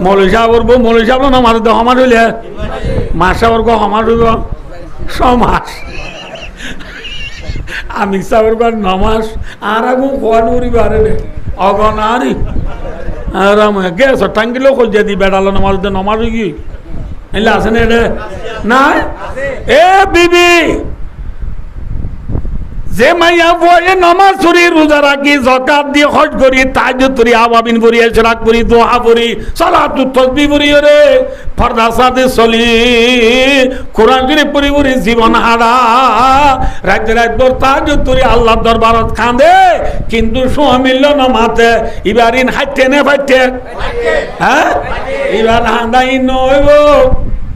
মৌলী সাহেব করবো, মৌলী সাহেব নমাজ দেওয়া সমাজ হইলে মাস সাহেব সমাজ হইব সমাজ, আমি সাহেবের ঘর নমাজ আর আগু খোয়ান উড়িব আরে রে অগন আরি আরাম গেছ টাঙ্গিলেও খোঁজে দি বেড়ালো নমাজ দে নমাজ কি এলে আছে না এটা না এ বিবি যে মাইয়া বয়ে নমাজ পড়ি রোজা রাখি যাকাত দিয়ে হজ করি তাহাজ্জুদ করি আওয়াবিন পড়ি ইশরাক করি দোয়া পড়ি সালাতুত তাসবিহ পড়ি রে ফরদা সাথে চলি কোরআন শরীফ পড়ি পড়ি জীবন হারা রাত রাত ভর তাহাজ্জুদ করি আল্লাহর দরবারত কাঁদে কিন্তু সময় মিলল না মাতে ইবারিন হাইতে নে ফাইতে হ্যাঁ ইবার হাঁদাই নইব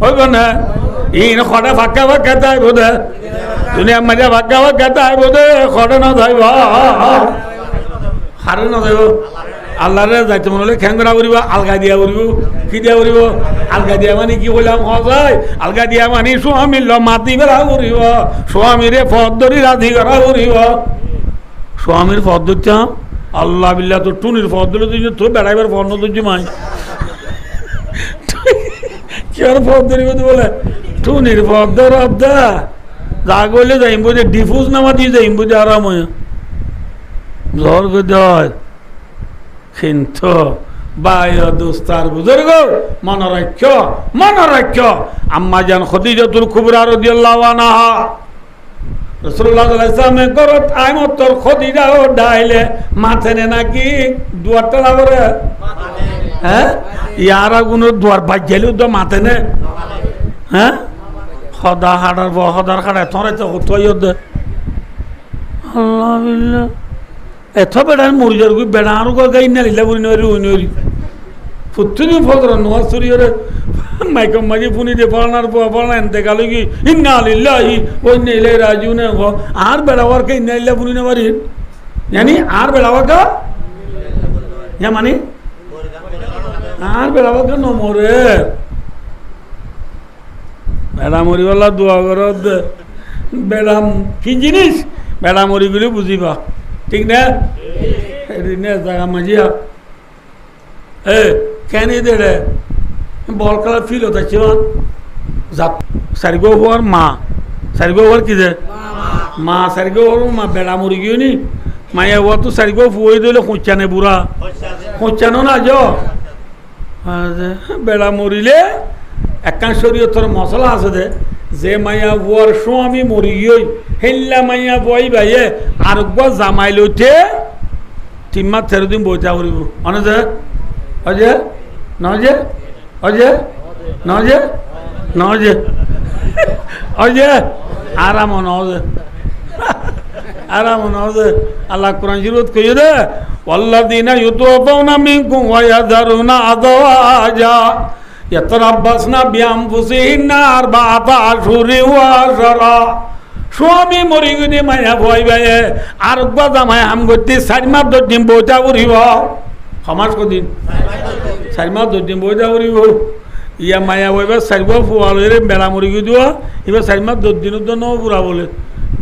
হইব না ইন খড়ে ফাঁকা ফাঁকা তাই বোধে দুনিয়া মাঝে ভাগ্যা ভাগ্যা তাই বোধে খড়ে না যাইব হারে না যাইব আল্লাহরে যাইতে মনে হলে খেঙ্গরা করিব আলগা দিয়া করিব কি দিয়া করিব আলগা দিয়া মানে কি বললাম সজাই আলগা দিয়া মানে স্বামীর মাতি বেড়া করিব স্বামীরে পথ ধরি রাধি করা করিব স্বামীর পথ ধরতাম আল্লাহ বিল্লাহ তোর টুনির পথ ধরে তুই তোর বেড়াইবার পথ নতুন মাই কি আর পথ ধরিব তুই বলে টুনির পথ ধর আবদা যা করলে যাইম বুঝে ডিফুজ নামা দিয়ে যাইম বুঝে আরাম হয় জ্বর করতে হয় কিন্তু বায় দোস্তার বুজুর্গ মনোরাক্ষ আম্মা জান খদিজাতুল কুবরা রাদিয়াল্লাহু আনহা রাসূলুল্লাহ সাল্লাল্লাহু আলাইহি ওয়াসাল্লাম করত আইমতর খদিজা ও ডাইলে মাথেনে নাকি দুয়ারটা লাগরে হ্যাঁ ইয়ারা কোন দুয়ার বাজ্জালিও তো মাথেনে হ্যাঁ সদা হাড়ার সদার খাড়া থরে তো দে আল্লাহ বিল্লাহ এত বেড়ার মরিজার গই বেড়া আরো গাই না লিলা বুনি নরি উনি নরি ফুতুনি ফজর নওয়াজ সরিয়রে মাইকম মাজি ফুনি দে পড়ানার পড়ানা এনতে গালো কি ইন্না লিল্লাহি ওয়া ইন্না ইলাইহি রাজিউন আর বেড়াওয়ার কে ইন্না লিল্লাহি বুনি না মারি জানি আর বেড়াওয়া কা ইয়া মানে আর বেড়াওয়া কা ন মরে বেড়া মরিওয়ালা দোয়া করত বেড়া কি জিনিস বেড়া মরিগুলি বুঝিবা ঠিক না জায়গা মাঝিয়া এ কেন দে রে বল খেলা ফিল হতে সারিগো হওয়ার মা সারিগো হওয়ার কি দে মা সারিগো হওয়ার মা বেড়া মরি গিয়ে নি মায়া হওয়া তো সারিগো ফুয়ে দিলে খুঁচানে বুড়া খুঁচানো না য বেড়া মরিলে একান শরীয়তের মশলা আছে দে যে মাইয়া বুয়ার স্বামী মরি গই হেল্লা মাইয়া বই ভাইয়ে আর জামাই লইতে 3 মাস 13 দিন বইতে করিব অনে অজে নজে অজে নজে নজে অজে আরাম নজে আরাম নজে আল্লাহ কোরআন শরীফ কইয়ে দে ওয়াল্লাযিনা ইউতাওফাউনা মিনকুম ওয়া ইয়াযারুনা আযওয়াজা ইয়াতরাব্বাসনা বিআনফুসিহিন্না আরবাআতা আশহুরিন ওয়া আশরা স্বামী মরি গনি মায়া ভয় ভাইয়ে আর জামাই হাম করতে 4 মাস 10 দিন বইটা উড়িব সমাজ কদিন 4 মাস 10 দিন বইটা উড়িব ইয়া মায়া বইবা 4 গো ফুয়ালে বেড়া মরি গই দিও এবার 4 মাস 10 দিনের জন্য পুরা বলে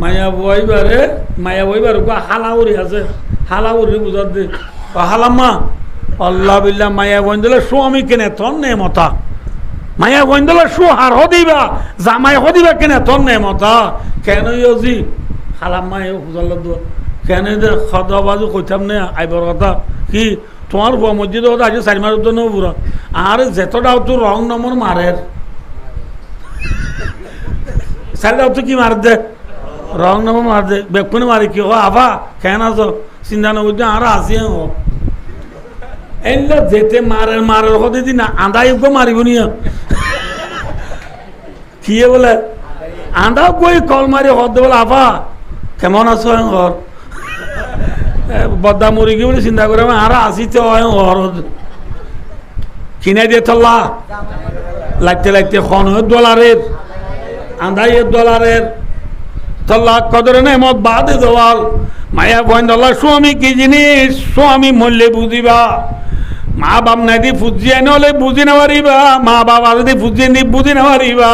মায়া বইবারে হালা উড়ি আছে হালা উড়ি বুঝার দে হালাম্মা আল্লাহ বিল্লাহ মায়া বইন দিলে স্বামী কেনে তন নে মতা মায়া বইন দিলে সুহার হদিবা জামাই হদিবা কেনে তন নে মতা কেন ইজি হালাম্মা এ বুঝাল দোয়া কেন যে খদা বাজু কইতাম নে আইবার কথা কি তোমার বুয়া মসজিদ কথা আজ 4 মাসের জন্য বুড়া আর যেতটাও তো রং নম্বর মারের 4টাও তো কি মার দে রং নম্বর মার দে বেকুনে মারি কি ও আভা কেন আছো চিন্তা না করতে আর আসি এলে যেতে মারের হতে দিন আন্দাই মারিব নিয়ে কি বলে আন্দা কই কল মারি হদ বলে আভা কেমন আছো ঘর বদা মরি গিয়ে বলে চিন্তা করে আর আসিতে ঘর কিনে দিয়ে তল্লা লাগতে $1 আন্দাই $1 তল্লা কদরে নেমত বাদে দেওয়াল মায়া বন্ধল্লা স্বামী কি জিনিস স্বামী মূল্যে বুঝিবা মা বাপ নাই দি ফুজিয়ে নলে বুঝি না পারিবা মা বাপ যদি ফুজিয়ে নি বুঝি না পারিবা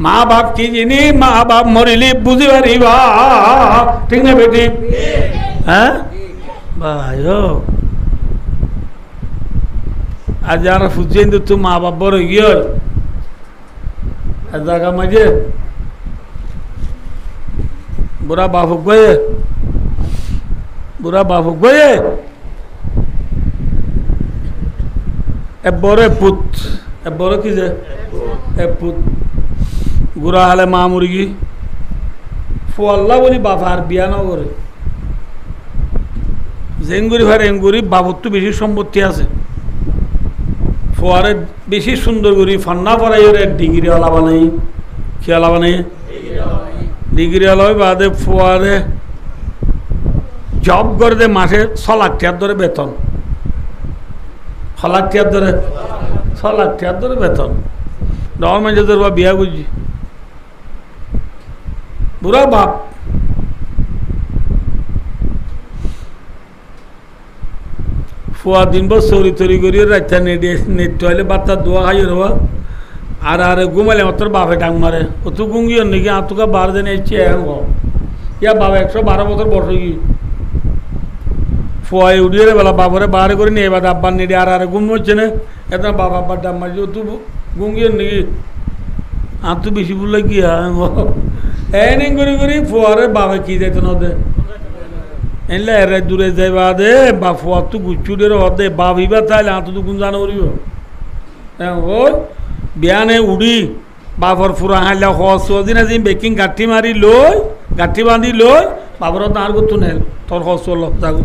মা বাপ কি জিনি মা বাপ মরিলি বুঝি পারিবা ঠিক না বেটি হ্যাঁ ভাই আর যারা ফুচেন তো মা বাবার গিয়ে জায়গা মাঝে বুড়া বাপক গয়ে এ বড় কি যে এ পুত গুড়া হালে মা মুরগি ফল্লা বলি বাবা আর বিয়া না করে জেঙ্গুরি ভাই এঙ্গুরি বাবুর তো বেশি সম্পত্তি আছে ফোয়ারে বেশি সুন্দর করি ফান্না পড়াই ওর ডিগ্রি আলা বানাই কি আলা বানাই ডিগ্রি আলা বাদে ফোয়ারে জব করে দে মাসে 6 লাখ টাকার ধরে বেতন 6 লাখ টাকার ধরে 6 লাখ টাকার ধরে বেতন গভর্নমেন্টের বা বিয়া বুঝি বুড়া বাপ ফুয়া দিন বস চৌরি তরি করি রাস্তা নেট হইলে বাচ্চা দোয়া খাই রবা আর ঘুমাইলে মাত্র বাপে ডাং মারে ও তো গুঙ্গি নাকি আতুকা 12 দিন এসছে ইয়া বাবা 112 বছর বসে কি ফুয়াই উড়িয়ে বেলা বাবারে বারে করে নিয়ে এবার আব্বার নেড়ে আর ঘুম হচ্ছে না এটা বাবা আব্বার ডাং মারছে ও তো গুঙ্গি নাকি আর তো বেশি বললে কি এনে করি ফুয়ারে বাবা কি যেত না দে এলে এরে দূরে যাইবা দে বা ফুয়া তো গুচ্ছুদের হদে বা ভিবা তাইলে আত তো গুণ জানো করিব ও বিয়ানে উড়ি বাপর ফুরা হাইলা হদিন আজি বেকিং গাঁঠি মারি লই গাঁঠি বান্ধি লই বাবর তার করতো নেল তোর হস যাগো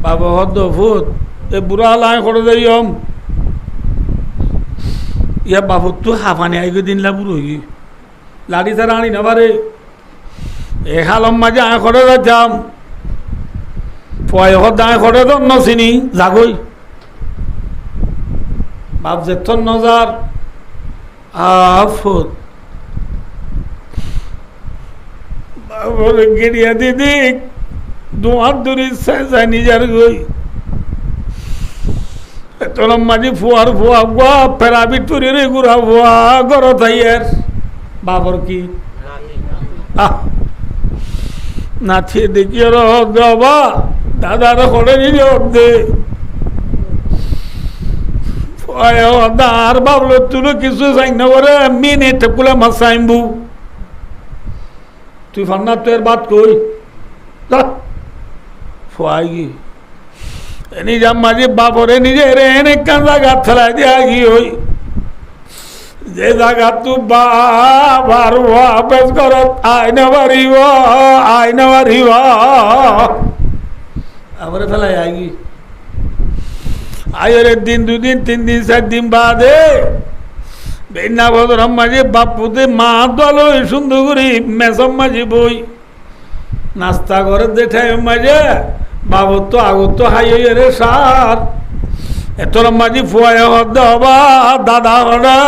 বাবা হদ ভূত এ বুড়া লাই করে দেই ইয়া বাবু তো হাফানি আইগে দিন লা বুড়ো হই লাড়ি ছাড়া আনি না পারে এখালম মাঝে আয় করে যাম পয় দায় করে তো নচিনি জাগই বাপ যেত নজার আফত বাবর গেরিয়া দিদি দুহাত দূরি চাই নিজার গই তোলম মাঝে ফুয়ার ফুয়া গুয়া ফেরাবি তুরি রে গুড়া ফুয়া গর থাইয়ের বাবর কি নাচে দেখি বাবা দাদারা করে নিলে দে আর বাবলো তুলো কিছু চাই না করে মিনে টেকুলা মাছ চাইবু তুই ফান্না তো এর বাদ কই ফুয়াই গি নিজাম মাঝে বাপরে নিজে রে এনে কাঁদা গাছ ফেলাই দিয়া গি হই যে জায়গা তু বাবার বেশ করত আইনা বাড়িব আবার ফেলাই আইগি আয়ের দিন 2 দিন 3 দিন 4 দিন বাদে বেনা বদর মাঝে বাপুতে মা দল সুন্দর করি মেসম মাঝে বই নাস্তা করে দেখায় মাঝে বাবু তো আগত তো হাই রে সার এতর মাঝে ফুয়ায় হদ হবা দাদা হরা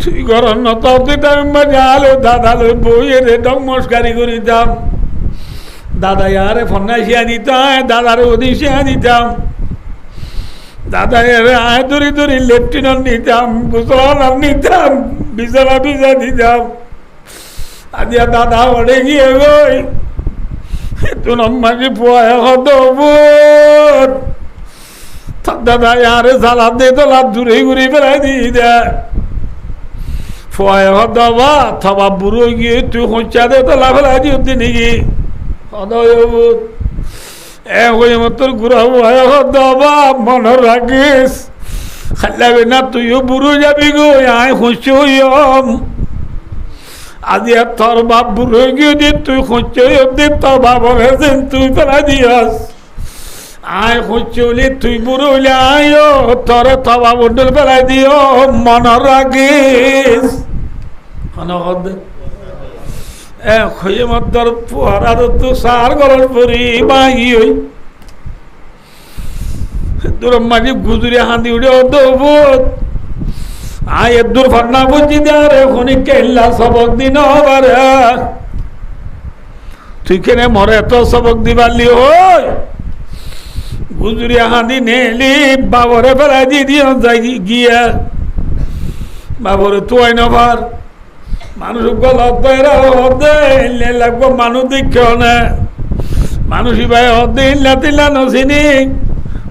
তুই গরম নত মাঝে আলো দাদা লো বই রে ডমস্কারি করি দাম দাদা ইয়ারে ফন্না শিয়া দিতাম দাদারে ওদিন শিয়া দিতাম দাদা এর আয় দূরি দূরি লেফটিনেন্ট নিতাম গুসলাম নিতাম বিছানা বিছা দিতাম আদিয়া দাদা ওড়ে গিয়ে গই তুন মাঝে ফুয়ায় হদ দাদা ইয়ারে সালাদ দিয়ে তোলা দূরে ঘুরি ফেলাই দিয়ে দে ফুয়ায় হদ বা থবা বুড়ো গিয়ে তুই খোঁচা দে তোলা ফেলাই দিও নাকি হদয়বুত এ হয়ে মতর ঘুরা ফুয়ায় হদ বা মনে রাখিস খাল্লাবে না তুইও বুড়ো যাবি গো আয় খুশি হইম আজি তোর বাপ বুড়ো গিয়ে দি তুই খুঁজছে দি তোর বাপ হয়েছেন তুই ফেলা দিয়াস আয় খুঁজছে হলি তুই বুড়ো হইলে আয় তোর তবা বন্ডল ফেলাই দিও মনে রাখিস এ খয়ে মতর ফুয়ারা তো সার গরম পরি বাহি হই দূর মাঝে গুজুরি হাঁদি উঠে অদ্ভুত আয় দূর ফান্না বুঝি দে খনি কেল্লা সবক দিন হবারে তুই কেনে মরে এত সবক দিবালি হই গুজুরি হাঁদি নেলি বাবরে ফেলাই দি দিও যাই গিয়া বাবরে তুই আই নবার মানুষ গলত লাগবো মানুষ দেখেও না মানুষই ভাই হদ্দিল্লা তিল্লা নসিনি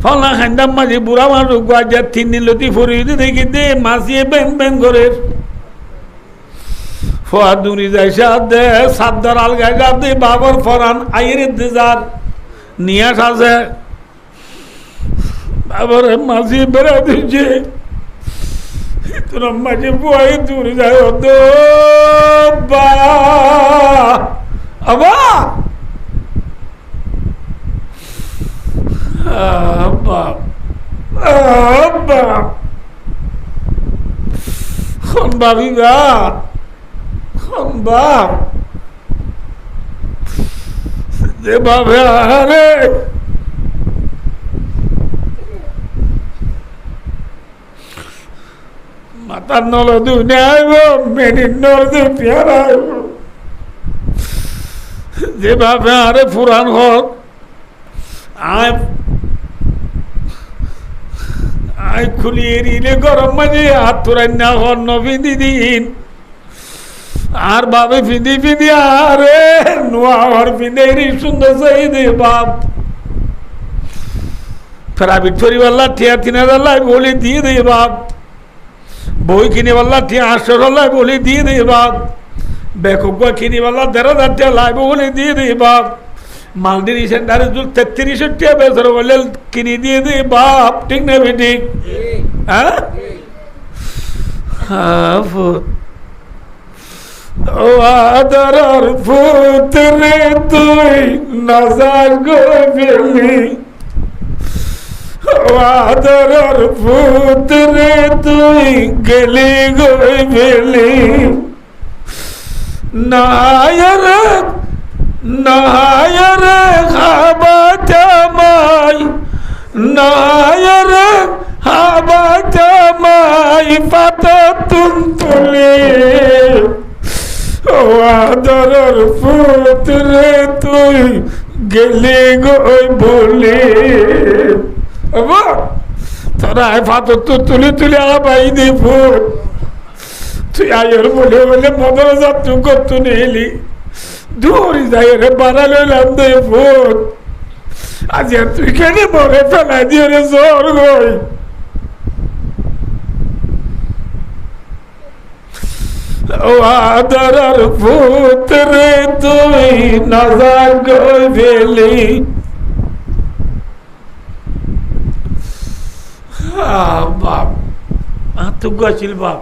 ফলা খান্দাম মাঝি বুড়া মানুষ গাজা তিন লতি ফরি দেখি দে মাসিয়ে বেন বেন করে ফোয়াদ দুরি যায় সাদে সাদ্দার আলগায় গাদে বাবর ফরান আইয়ের ইন্তজার নিয়াস আছে বাবর মাসিয়ে বেড়া দিচ্ছে তোর মাঝে বই দূরে যায় দো বা আবা বাপ বাপ খন ভাবি বাপ খন বাপ যে বাপে আরে মাতার নল দুনে আইব মেডির নল দে পেয়ারা আইব যে বাপে আরে ফুরান হক আয় খুলিয়ে নিলে গরম মাঝে হাত তোরাই না হন নফিদি দিন আর বাবে ফিদি ফিদি আরে নোয়া হর ফিদে সুন্দর চাই দে বাপ প্রাইভেট পরিবার ঠিয়া 3,000 বলে দিয়ে দে বাপ বই কিনে বললা ঠিয়া 800 বলে দিয়ে দে বাপ বেকুব কিনে বললা 1,500 লাইব বলে দিয়ে দে বাপ মালদির সেন্টারে 33 টাকা বেচর বলে কিনে দিয়ে দে বাপ ঠিক না ঠিক হ্যাঁ ও আদরার পুত্রে তুই নাজার গো ফেলি ও আদরার পুত্রে তুই গেলি গো ফেলি নাহায়ার হাবা জামাই নাহায়ার হাবা জামাই পাতা তুলে ও আদরের পুত্রে তুই গেলি গই বলে তোরা পাতা তো তুলে তুলে আবাই দিব তুই আয়ের বলে বলে মদর যাত্রু করতে নেলি দূর যাই রে বাড়া লইলাম দে ভূত আজ তুই কেন মরে ফেলা দিয়ে রে জোর গই ও আদরার ভূত রে তুই নাজার গই ফেলি বাপ তুই গেছিল বাপ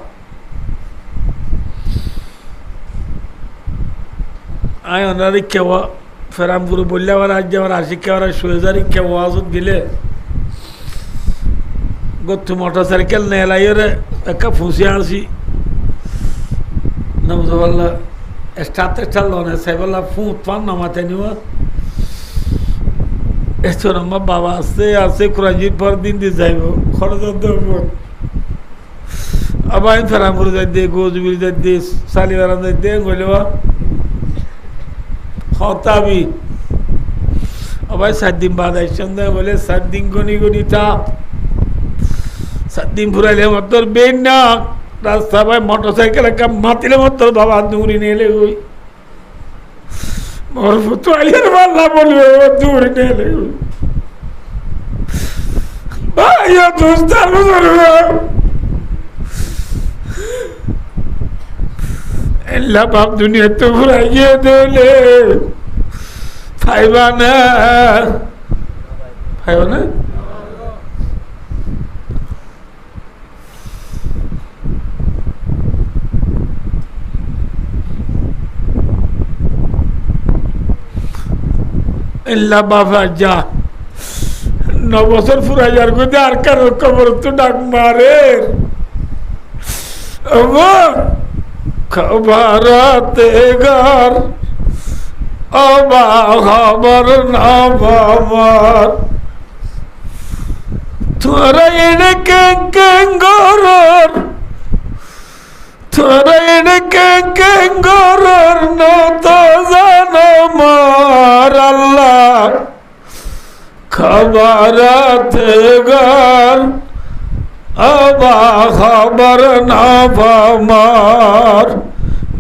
আয় ওনার কেওয়া ফেরামপুর বললে আবার আজ আমার আশি কেওয়ার 100,000 কেওয়া আজত দিলে গত মোটর সাইকেল নেলাই রে একটা ফুসে আসি নমজবাল্লা স্টার্ট লনে সাইবল্লা ফুট পান নামাতে নিও এতো নম্বর বাবা আছে কুরাজির পর দিন দিয়ে যাইব খরচ দেব আবার ফেরামপুর যাই দিয়ে গোজবির যাই দিয়ে শালিবারাম যাই দিয়ে গইলে হতাবি আবার 7 দিন বাদ আইসন বলে 7 দিন গনি গনি তা 7 দিন ফুরাইলে মতর বেন না রাস্তা ভাই মোটরসাইকেল একটা মাতিলে মতর বাবা দূরি নেলে ওই মোর ফুটো আইলের বাল্লা বলবে দূরি নেলে ভাই দোস্তার বলবে এল্লা বাপ দুনিয়া তো ফুরাইয়ে দিলে ফাইবা না এল্লা বাবা যা 9 বছর ফুরাইয়ার গদে আর কারো কবর তো ডাক মারে খবরাতে গার অবা খবর না বাবার তোরা এনে কেঙ্গরর তোরা এনে কেঙ্গরর নত জানো মার আল্লাহ খবরাতে গার অবা খবর না বাবার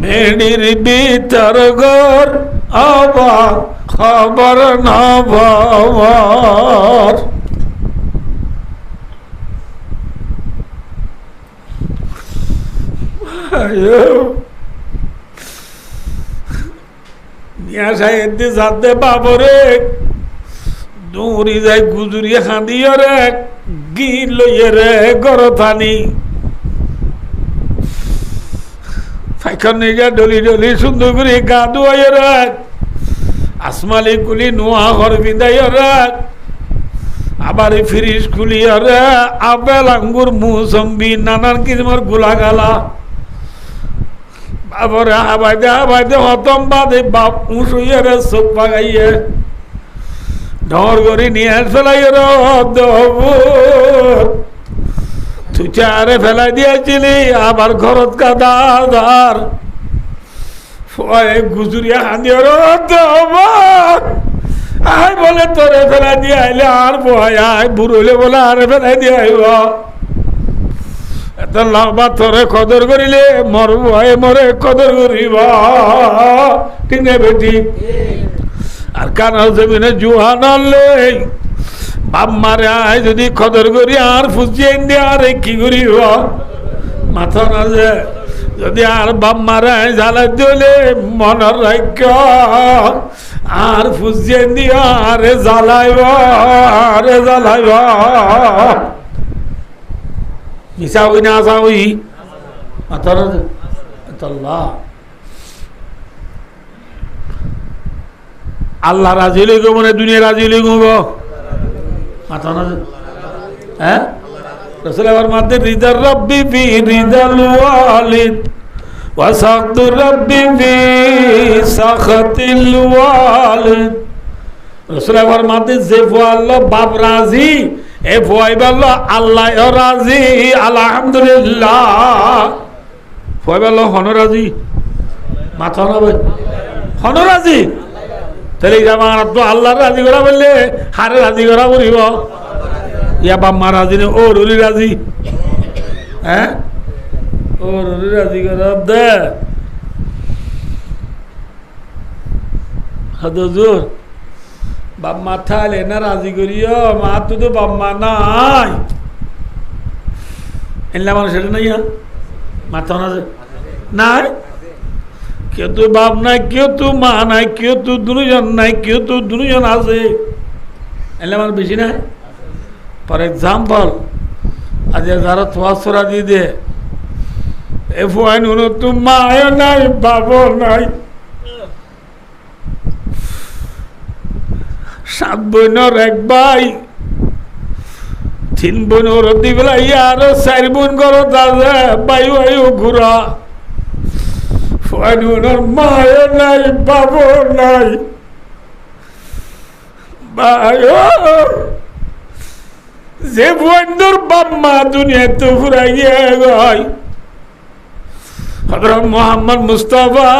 মেডির ভিতর ঘর অবা খবর নবর নিয়া সাহেদি যাতে বাবরে দৌড়ি যায় গুজুরি খাঁদিয়ে রে গি লইয়ে রে গরথানি ফাইখান নিয়ে ডলি ডলি সুন্দর করে গা ধুয়ে রে আসমালি কুলি নোয়া ঘর বিদায় রে আবার ফ্রিজ খুলিয়ে রে আপেল আঙ্গুর মুসম্বি নানান কিসমের গোলা গালা বাবরে হাবাইতে হতম বাদে বাপ উঁশুয়ে রে চোখ পাগাইয়ে ঢর করে নিয়ে ফেলাই রে তুই চারে ফেলাই দিয়েছিলি আবার ঘরত কাদার গুজুরিয়া হাঁদিয়ে আয় বলে তোরে ফেলাই দিয়ে আইলে আর বয় আয় বুড়লে বলে আরে ফেলাই দিয়ে আইব এত লম্বা তোরে কদর করিলে মরব মরে কদর করিব ঠিক না বেটি আর কানাল জমিনে জুয়া নলে বাপ মারে আয় যদি কদর করি আর ফুসিয়ে দিয়ে আরে কি করিব মাথা না যে যদি আর বাপ মারে আয় জ্বালা দিলে মনের রাখ্য আর ফুসিয়ে দিয়ে আরে জ্বালাইব মিশা হই না আসা হই মাথা না আল্লাহ রাজি লইব মানে দুনিয়া রাজি লইব মাথা না হ্যাঁ রাসূল আমার মাঝে রিদার রব্বি ফি রিদাল ওয়ালিদ ওয়া সাখতু রব্বি ফি সাখাতিল ওয়ালিদ রাসূল আমার মাঝে যে আল্লাহ বাপ রাজি এ ভয় বলল আল্লাহ রাজি আলহামদুলিল্লাহ ভয় বলল হন রাজি মাথা না হন রাজি তাহলে আমার তো আল্লাহ রাজি করা বললে হারে রাজি করা বলিব ইয়া বাম্মা রাজি নে ও রুলি রাজি হ্যাঁ ও রুলি রাজি করা দে হদজুর বাম্মা থালে না রাজি করিও মা তো বাম্মা নাই এলা মানুষ নাই মাথা না নাই কেউ তো বাপ নাই কেউ তো মা নাই কেউ তো দুজন নাই কেউ তো দুজন আছে এলে আমার বেশি নাই ফর এক্সাম্পল আজ যারা তোয়াশরা দিয়ে দে এ ফুয়াইন হলো তো মাও নাই বাবও নাই 7 বোনের 1 ভাই 3 বোনের দিবেলা আরো 4 বোন করো দাদা ভাই ভাই ঘুরা ফুয়াইনের মাও নাই বাবও নাই ভাই যে ফুয়াইনের বাপ মা দুনিয়াতে ফুরাইয়া গয় হযরত মুহাম্মদ মুস্তাফা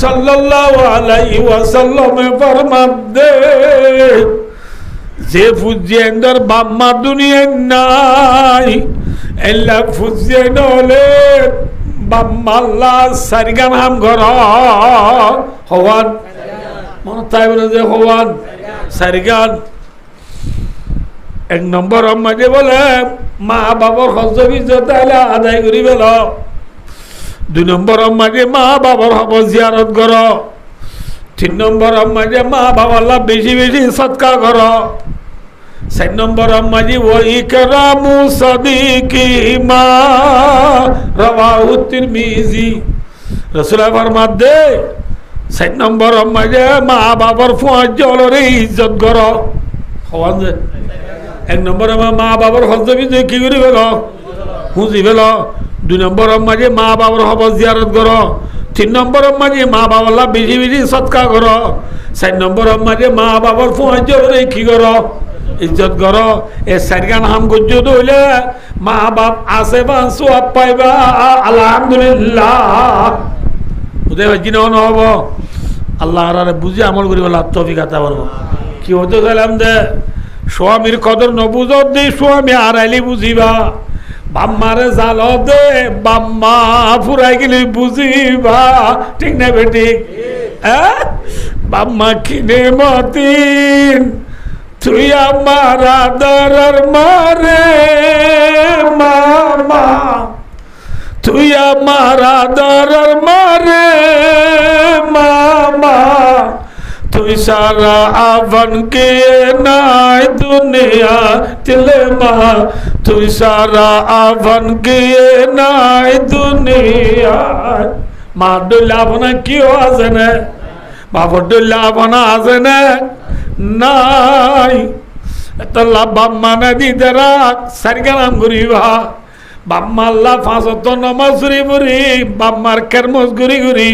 সাল্লাল্লাহু আলাইহি ওয়াসাল্লাম ফরমাতে যে ফুজিয়েন্দর বাপ মা দুনিয়ায় নাই এলা ফুজিয়েন হলে বাপ মাল্লা সারিগান হাম ঘর হওয়ান মনে তাই বলে যে হওয়ান সারিগান 1 নম্বর মাঝে বলে মা বাবার হজ বিজত আদায় করি বেল 2 নম্বর মাঝে মা বাবার হব জিয়ারত কর 3 নম্বর মাঝে মা বাবার বেশি বেশি সৎকা কর 4 নম্বর মাঝে ওই ইকরামু সাদিকি মা রাওয়াহু তিরমিজি রাসূল ফরমাতে 4 নম্বর মাঝে মা বাবার ফজলরে ইজ্জত কর হওয়ান যে 1 নম্বর মা বাবার হজ বিজয় কি করি বেল হুঁজি বেল 2 নম্বর মাঝে মা বাবার হব জিয়ারত কর 3 নম্বর মাঝে মা বাবার বেশি বেশি সৎকা কর 4 নম্বর মাঝে মা বাবার ফজলরে কি কর ইজ্জত কর এ 4 গান হাম গুজত হইলে মা বাপ আছে বা সওয়াব পাইবা আলহামদুলিল্লাহ বুঝে জিনা নহব আল্লাহ রে বুঝে আমল করি বলা তৌফিক আতা করব কি হতে গেলাম দে স্বামীর কদর নবুজত দে স্বামী হারাইলি বুঝিবা বাম্মারে জাল দে বাম্মা ফুরাই গেলি বুঝিবা ঠিক না বেটি বাম্মা কিনে মতিন তুই আমার আদরের মারে মামা তুই আমার আদরের মারে মামা তুই সারা আভন কে নাই দুনিয়া তিলে মা তুই সারা আভন কে নাই দুনিয়া মা ডুল্লা আপনা কিও আছে না বাবর ডুল্লা আপনা আছে না নাই তোল্লা বাম্মা না দিতে রাখ সারিগানাম করিবা বাম্মা আল্লাহ ফাঁসত নমাজ বুড়ি বাম্মার কেরমজ ঘুরি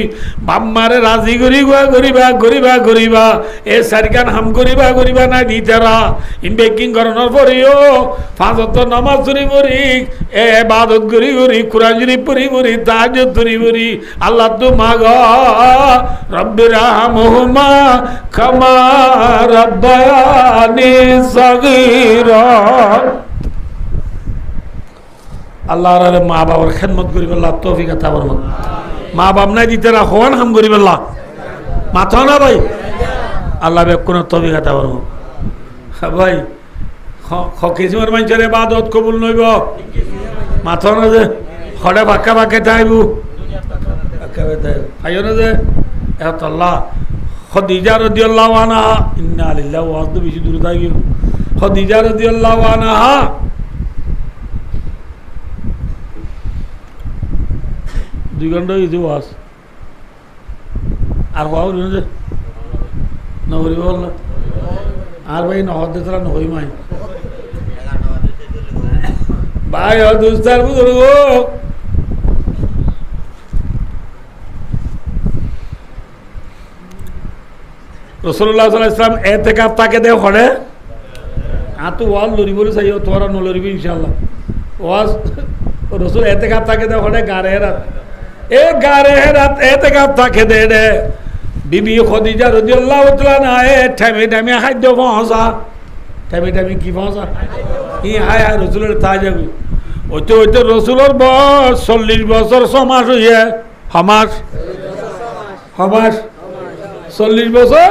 বাম্মারে রাজি ঘুরিবা এ সারিগান হাম ঘুরিবা না দিতেরা বেকিং করানোর পরেও ফাঁসত নমাজ বুড়ি এ বাদত ঘুরি কুরআন শরীফ পড়ি তাহাজ্জুদ পড়ি আল্লাহ তো মাগ রব্বির রাহমহুমা কামা রাব্বায়ানি সগীরা আল্লাহর মা বাবার খেদমত করি আল্লাহ তৌফিক আতা ফরমাক মা বাপ নাই দিতে রাখোয়ান হাম করি আল্লাহ মাথা না ভাই আল্লাহ বেকুন তৌফিক আতা ফরমাক ভাই কিসমর মানুষের ইবাদত কবুল নইব মাথা না যে হড়ে বাঁকে তাইবু আইও না যে এত আল্লাহ খাদিজা রাদিয়াল্লাহু আনহা ইন্না লিল্লাহি ওয়া ইন্না ইলাইহি রাজিউন খাদিজা রাদিয়াল্লাহু আনহা দুই ঘন্টা হয়েছে ওয়াজ আর বাবু নহরি বল না আর ভাই নহর দেতরা নহই মাই ভাই দুস্তার বুঝলো রাসূলুল্লাহ সাল্লাল্লাহু আলাইহি ওয়াসাল্লাম এতেকাফ তাকে দে হড়ে তো ওয়াল লরি বলে চাইও তোরা ন লরিবি ইনশাআল্লাহ ওয়াজ রাসূল এতেকাফ তাকে দে হড়ে গারে রাত এ গারে রাত এতেকাফ তাকে দে দে বিবি খাদিজা রাদিয়াল্লাহু তাআলা না এ ঠামে খাদ্য পৌঁছা ঠামে কি পৌঁছা ই হায় রাসূলের তাজাবি ওইতে রাসূলের বয়স 40 বছর 6 মাস হইছে হামাস 40 বছর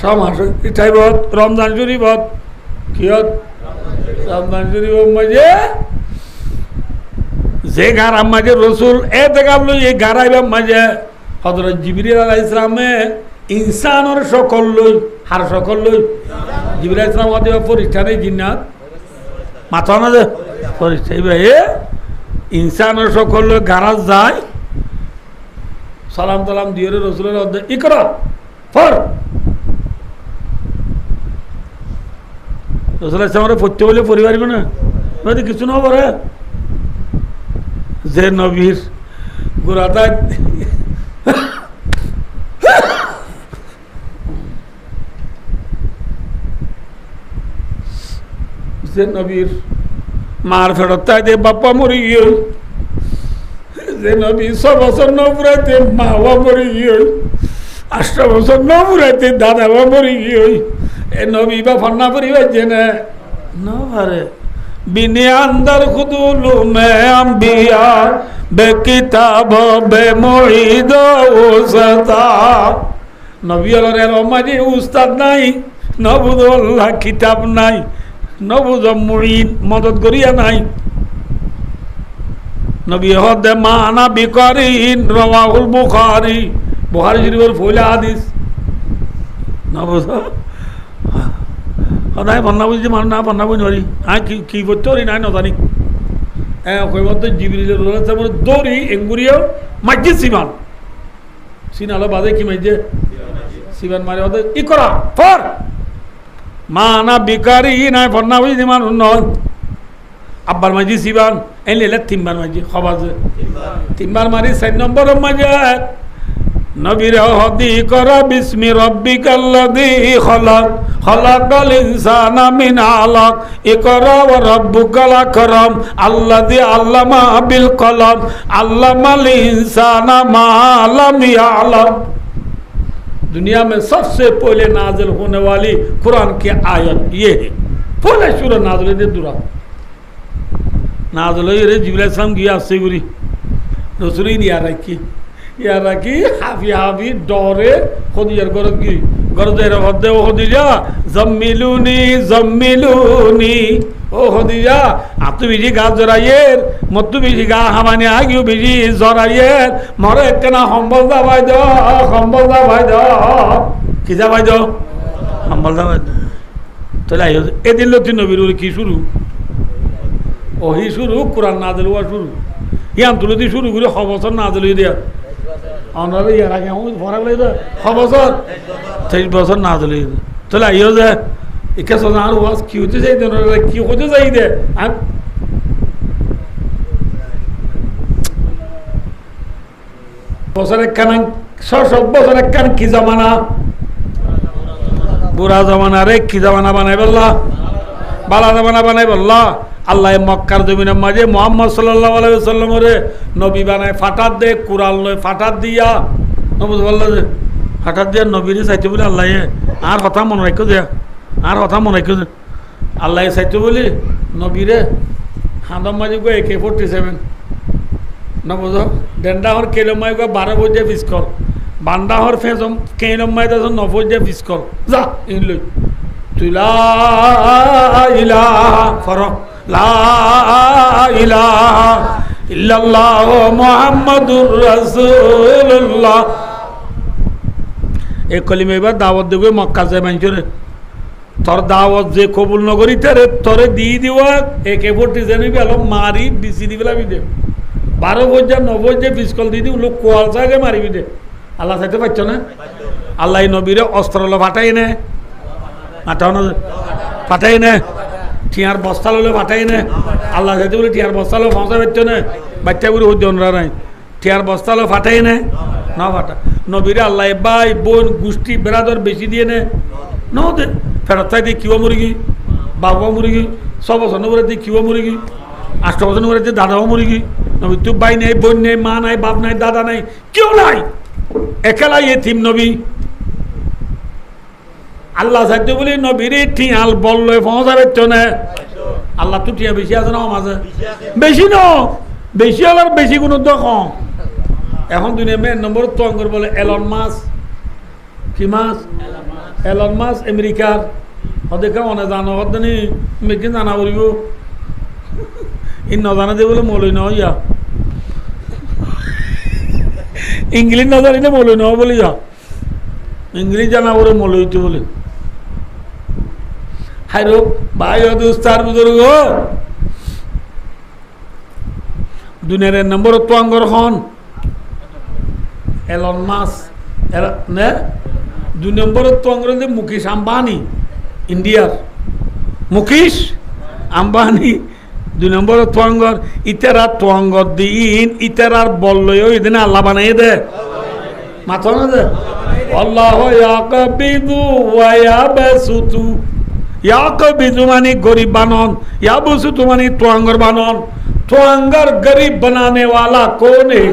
6 মাস ইটাইবত রমজান শরীফত কিয়ত রমজান শরীফ মাঝে যে গারাম মাঝে রসুল এ দেখাব লই এই গারাইবাম মাঝে হযরত জিবরিল আলাইহিস সালামে ইনসানের সকল লই হার সকল লই জিবরিল আলাইহিস সালাম ওদের পরীক্ষারে জিন্নাত মাথা না যে পরীক্ষা এ ইনসানের সকল লই গারাজ যায় সালাম তালাম দিয়ে রসুলের অধ্যে ইকরা ফর রসুল ইসলামের পড়তে বলে পরিবার না নদী কিছু না পড়ে যে নবীর গোড়াটা যে নবীর মার ফেরত তাই দে বাপ্পা মরি গিয়ে যে নবী 6 বছর নবুরাইতে মাওয়া মরি গিয়ে 8 বছর নবুরাইতে দাদাবা মরি গিয়ে এ নবী বা ফন্না পরিবার যে না পারে বিনে আন্দার খুদুলু মে আম্বিয়া বে কিতাব বে মুঈদ ওসতা নবী আলার মাঝে উস্তাদ নাই নবুদুল্লাহ কিতাব নাই নবুদ মুঈদ মদত করিয়া নাই নবী হদে মানা বিকারিন রাওয়াহুল বুখারী বুখারী শরীফের ফয়লা হাদিস নবুদ নাই বন্যা বুঝছি মানুষ না বন্যা বুঝি নরি হ্যাঁ কি করতে পারি নাই নজানি হ্যাঁ কইবত জিবরিলের দৌড়ি এঙ্গুরিয়াও মাঝে সিমান সিনালো বাজে কি মাঝে সিমান মারে ওদের ই করা ফর মা না বিকারি নাই বন্যা বুঝি মানুষ নয় আব্বার মাঝি সিবান এনে এলে 3 বার মাঝি খবাজে 3 বার মারি 4 নম্বর মাঝে নবীর হদি করা বিসমি রব্বিকাল্লাযী খলাক খলাকাল ইনসানা মিন আলাক ইকরা ওয়া রাব্বুকাল আকরাম আল্লাযী আল্লামা বিল কলম আল্লামাল ইনসানা মা লাম ইয়ালাম दुनिया में सबसे पहले नाजिल होने वाली कुरान की आयत ये है पहले सूरह नाजिल है दूरा नाजिल है जिब्रील अलैहिस्सलाम की आपसे गुरी रसूल ही दिया रखी ইয়ারা কি হাফি হাফি ডরে খদিজার ঘর কি ঘর দেয় হদ্দে ও খদিজা জম্মিলুনি জম্মিলুনি ও খদিজা আতু বিজি গা জরাইয়ের মতু বিজি গা হামানি আগিও বিজি জরাইয়ের মরে একখানা সম্বল দা ভাই দ সম্বল দা ভাই দ কি যা ভাই দ সম্বল দা ভাই তাহলে এদিন লতি নবীর কি শুরু ওহি শুরু কোরআন না দিল শুরু ইয়ান তুলতি শুরু করে বছর না দিল দিয়া অনারে ইয়ার আগে ভরা বলে বছর 23 বছর না দিল তাহলে আইও যে একে সোজা আর ওয়াজ কি হতে যাই কি হতে যাই দে বছর একখান 6 বছর একখান কি জামানা বুড়া জামানা রে কি জামানা বানাই বললা বালা জামানা বানাই বললা আল্লাহ মক্কার জমিনের মাঝে মুহাম্মদ সাল্লাল্লাহু আলাইহি ওয়াসাল্লামের নবী বানায় ফাটাত দে কুরআন লয় ফাটাত দিয়া নবী বলল যে ফাটাত দিয়া নবীরে চাইতে বলে আল্লাহ আর কথা মনে রাখো দে আর কথা মনে রাখো আল্লাহ চাইতে বলি নবীরে হাঁদম মাঝে গো AK-47 না বুঝো ডেন্ডা হর কেলমাই গো 12 বজে বিস্কর বান্দা হর ফেজম কেলমাই দাস 9 বজে বিস্কর যা ইন লই তুই লা ইলাহা ফরক লা ইলাহা ইল্লাল্লাহ মুহাম্মাদুর রাসূলুল্লাহ এই কলিমা এবার দাওয়াত দেবে মক্কা যায় মানুষরে তোর দাওয়াত যে কবুল নগরী তোরে দিয়ে দিওয়া AK-47 বেলো মারি বিসি দিবেলাবি দে 12 বজে 9 বজে বিস্কল দিয়ে দিও লোক কোয়াল জায়গায় মারিবি দে আল্লাহ চাইতে পারছ না আল্লাহ নবীরে অস্ত্র লো ফাটাই নে ফাটাই নে টিয়ার বস্তা ললে ফাটাই নে আল্লাহ যাইতে বলে টিয়ার বস্তা লো পৌঁছা পারছ না বাচ্চা বুড়ি হচ্ছে অনরা নাই টিয়ার বস্তা লো ফাটাই নে না ফাটা নবীরে আল্লাহ ভাই বোন গোষ্ঠী বেড়াদর বেশি দিয়ে নে ন দে ফেরত চাই দিয়ে কিবা মুরগি বাবা মুরগি 6 বছর নবরে দিয়ে কিবা মুরগি 8 বছর নবরে দিয়ে দাদাও মুরগি নবী তুই ভাই নেই বোন নেই মা নাই বাপ নাই দাদা নাই কেউ নাই একেলাই এতিম নবী আল্লাহ চাইতে বলি নবীরে টিয়াল বললে পৌঁছাবে তো না আল্লাহ তো টিয়া বেশি আছে না মাঝে বেশি ন বেশি হলে বেশি কোনো তো কম এখন দুনিয়া মেন নম্বর তো অঙ্গর বলে এলন মাস কি মাস এলন মাস আমেরিকার ওদেরকে অনে জানো হদ্দানি মেকিন জানা বলিব ই নজানা দিয়ে বলে মলই ন ইয়া ইংলিশ না জানি না মলই ন বলি যা ইংলিশ জানা বলে মলইতে বলে হাইরো ভাই দোস্তার বুজুর্গ দুনিয়ার নম্বর তো অঙ্গর হন এলন মাস নে 2 নম্বর তো অঙ্গর মুকেশ আম্বানি ইন্ডিয়ার মুকেশ আম্বানি 2 নম্বর তো অঙ্গর ইতারা তো অঙ্গর দিন ইতারার বললই ওই দিন আল্লাহ বানাই দে মাথা না দে আল্লাহ ইয়াকবিদু ওয়া ইয়াবসুতু ইয়াকবিদু মানে গরিব বানন ইয়াবসুতু মানে তো অঙ্গর বানন तो अंगर गरीब बनाने वाला कौन है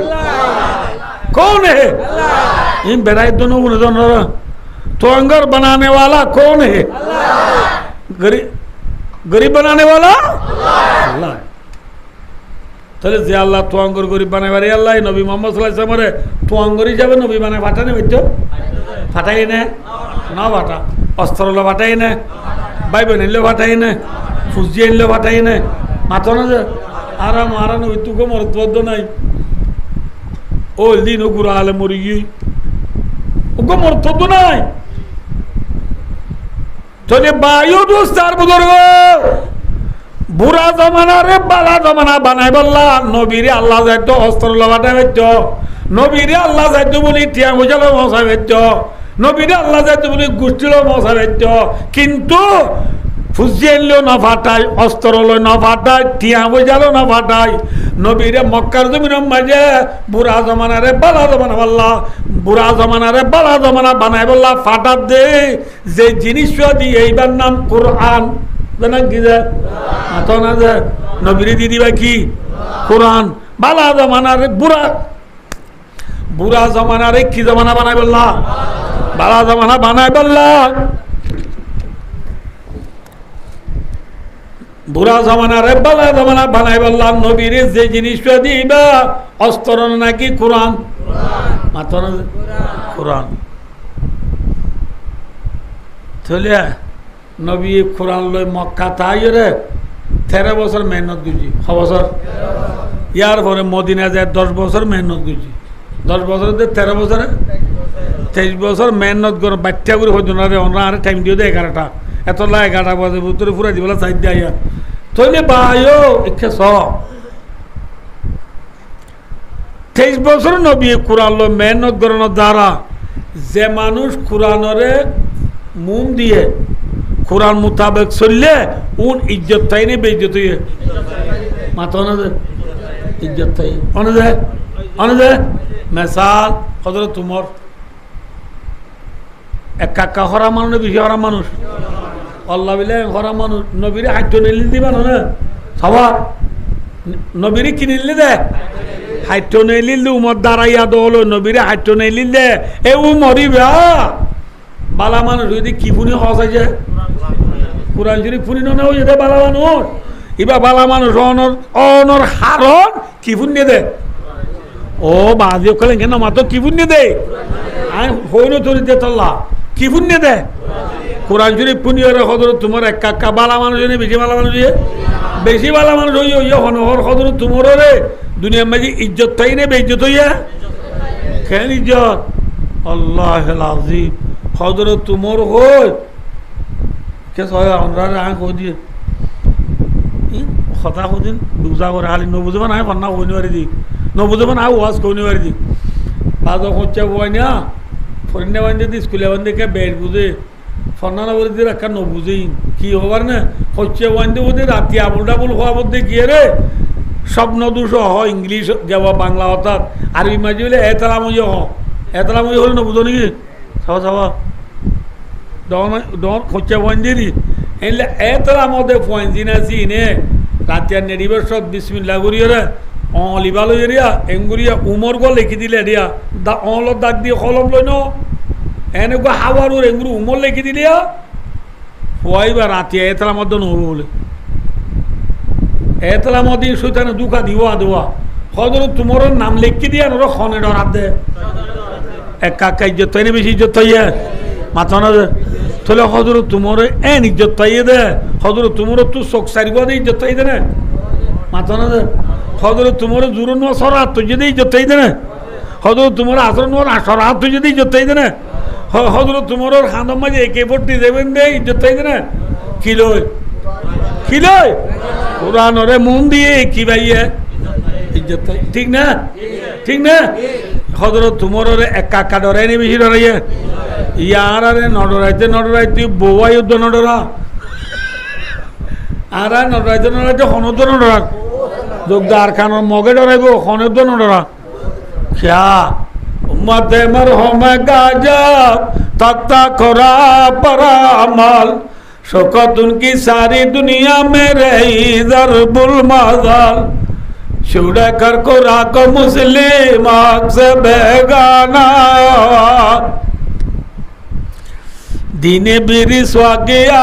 कौन है इन बेराई दोनों तो अंगर बनाने वाला कौन है गरीब बनाने वाला अल्लाह তাহলে যে আল্লাহ তো অঙ্গর গরিব বানাই পারে আল্লাহ নবী মুহাম্মদ সাল্লাল্লাহু আলাইহি ওয়াসাল্লাম তো অঙ্গর হিসাবে নবী বানাই ফাটানে হইতো ফাটাই না না ফাটা অস্ত্র লো ফাটাই না বাইবেল নিলে ফাটাই না ফুজি নিলে ফাটাই না মাথা না যে আরাম আরাম ওই তুকো মরতবদ্ধ নাই ও দিন ও গুড়া আলে মরি গিয়ে ওকে মরতবদ্ধ নাই তোরে বায়ু দোস্তার বুজুর্গ বুড়া জমানা রে বালা জমানা বানাই বললা নবীরে আল্লাহ যাইতো অস্ত্র লবাটা হইত নবীরে আল্লাহ যাইতো বলি টিয়া বুঝালো মশা হইত নবীরে আল্লাহ যাইতো বলি গোষ্ঠীলো মশা হইত কিন্তু ফুজিয়েলেও না ফাটায় অস্ত্র লো না ফাটায় টিয়া বুঝালো না ফাটায় নবীরে মক্কার জমিনের মাঝে বুড়া জমানা রে বালা জমানা বললা বুড়া জমানা রে বালা জমানা বানাই বললা ফাটাত দে যে জিনিস দিয়ে এইবার নাম কোরআন জানা কি যে মাথা না যে নবীরে দিয়ে দিবা কি কোরআন বালা জমানা রে বুড়া জমানা রে কি জমানা বানাই বললা বালা জমানা বানাই বললা বুড়া জমানা রে বালা জমানা বানাই বললা নবীরে যে জিনিসটা দিবা অস্ত্র নাকি কোরআন মাথা কোরআন তাহলে নবী কোরআন লই মক্কা তাই রে 13 বছর মেহনত করছি 6 বছর ইয়ার পরে মদিনা যায় 10 বছর মেহনত করছি 10 বছর 13 বছরে 23 বছর মেহনত করে বাচ্চা করে হইতো না রে আর টাইম দিয়ে দেয় 11টা এত লা 11টা বাজে ভিতরে পুরা দিবলা সাইড দিয়া তাহলে ভাইও ইচ্ছে সব 23 বছর নবী কোরআন লো মেহনত করানোর দ্বারা যে মানুষ কোরআনরে মুন দিয়ে কোরআন মোতাবেক চললে উন ইজ্জত তাই নেই বেইজ্জত হইয়ে মাথা না ইজ্জত তাই অনে মেসাল হজরত তোমার একা হরা মানুষ বেশি হরা মানুষ আল্লাহ বিলে হরা মানুষ নবীরে হাইট নিলি দিবা না সবা নবীরে কিনিলে দে হাইট নিলি উমর দাঁড়াইয়া দল নবীরে হাইট নিলি দে এ উ মরিবা বালা মানুষ যদি কি ফুনি হসাই যে কোরআন শরীফ ফুনি না হয়ে যেতে বালা মানুষ এবার বালা মানুষ অনর হারণ কি ফুনি দে ও বাজি কলেন কেন মাত্র কি ফুনি দে হইল তোর দে তল্লা কি ফুনি দে কোরআন শরীফ ফুনি হজরত তোমার একা বালা মানুষ বেশি বালা মানুষ বেশি বালা মানুষ হইয়া হনহর হজরত তোমার রে দুনিয়ার মাঝে ইজ্জত তাই নে বেইজ্জত হইয়া কেন ইজ্জত আল্লাহ আজিম হজরত তোমার হই কে আমরা দিয়ে কথা কদিন বুঝা করে হালি নবুঝবা না ফন্না কইনি পারি দি নবুঝবা না ওয়াজ কইনি পারি দি বাজ হচ্ছে বই না ফরিনে বান্ধে দি স্কুলে বান্ধে কে বেড বুঝে ফন্না না বলে দিয়ে রাখা নবুঝেই কি হবার না হচ্ছে বান্ধে বুঝে রাতি আবুল ডাবুল হওয়া বলতে গিয়ে রে স্বপ্ন দুষ হ ইংলিশ যাওয়া বাংলা অর্থাৎ আরবি মাঝে বলে এতলামই এতলামই হলে নবুঝো নাকি সাবা সাবা ডন খোঁচা বন্দিরি এলে এতলা মধ্যে পয়েন্ট সিনে রাতিয়ার নেড়িবার সব বিসমিল্লা করিয়ে রে অলিবাল এরিয়া এঙ্গুরিয়া উমর গো লিখি দিলে এরিয়া অলত দাগ দিয়ে কলম লই ন এনেকুৱা হাওয়ার এঙ্গুরি উমর লিখি দিলিয়া হওয়াইবা রাতিয়া এতলা মধ্যে নহব বলে এতলা মধ্যে সৈতানে দুকা দিওয়া দেওয়া হজরত তোমার নাম লিখি দিয়া নর খনে ডরাত দে এক কাকা ইজ্জত তাই বেশি ইজ্জত তাইয়া মাথা না তাহলে হজরত তোমার এন ইজ্জত তাইয়ে দে হজরত তোমার তো চোখ সারিব দে ইজ্জত তাই দে না মাথা না হজরত তোমার জোর নোয়া সরাত তো যদি ইজ্জত তাই দে না হজরত তোমার আসর নোয়া সরাত তো যদি ইজ্জত তাই দে না হজরত তোমার খান্দম মাঝে AK-47 দে ইজ্জত তাই দে না কি লই কোরআনরে মন দিয়ে কি ভাইয়ে ইজ্জত তাই ঠিক না হজরত তোমার একা ডরাই নি বেশি ডরাইয়া ইয়ার আরে নডরাইতে বউয়া যুদ্ধ নডরা আর নডরাইতে হনদ্দ নডরা যোগদার খানোর মগে ডরাইব হনদ্দ নডরা क्या उम्मत मरहम गाजब तख्ता खोरा परा माल शौकत उनकी सारी दुनिया में रही ज़रबुल मज़ाल छुड़ा कर कुरा को मुस्लिम आग से बेगाना दीने भी रिस्वा गया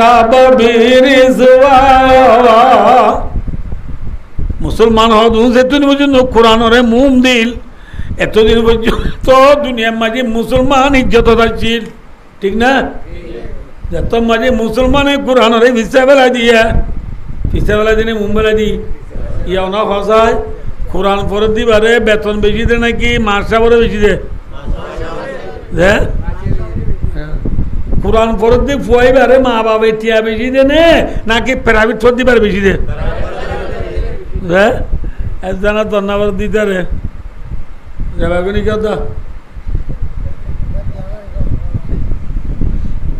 रब भी रिस्वा मुसलमान हदूं से तुम मुझे कुरान और मुम दिल এতদিন পর্যন্ত দুনিয়ার মাঝে মুসলমান ইজ্জত ছিল ঠিক না যত মাঝে মুসলমানের কোরআনের ভিসা বেলা দিয়ে ভিসা বেলা দিনে মুম বেলা দি ইয়া না হসায় কোরআন পড়ে দিবারে বেতন বেশি দে নাকি মাসা পরে বেশি দে কোরআন পড়ে দিয়ে ফুয়াইবারে মা বাবা টিয়া বেশি দে নে নাকি প্রাইভেট পড়ে দিবার বেশি দে জানা ধন্যবাদ দিতে রে যাবাগুনি কথা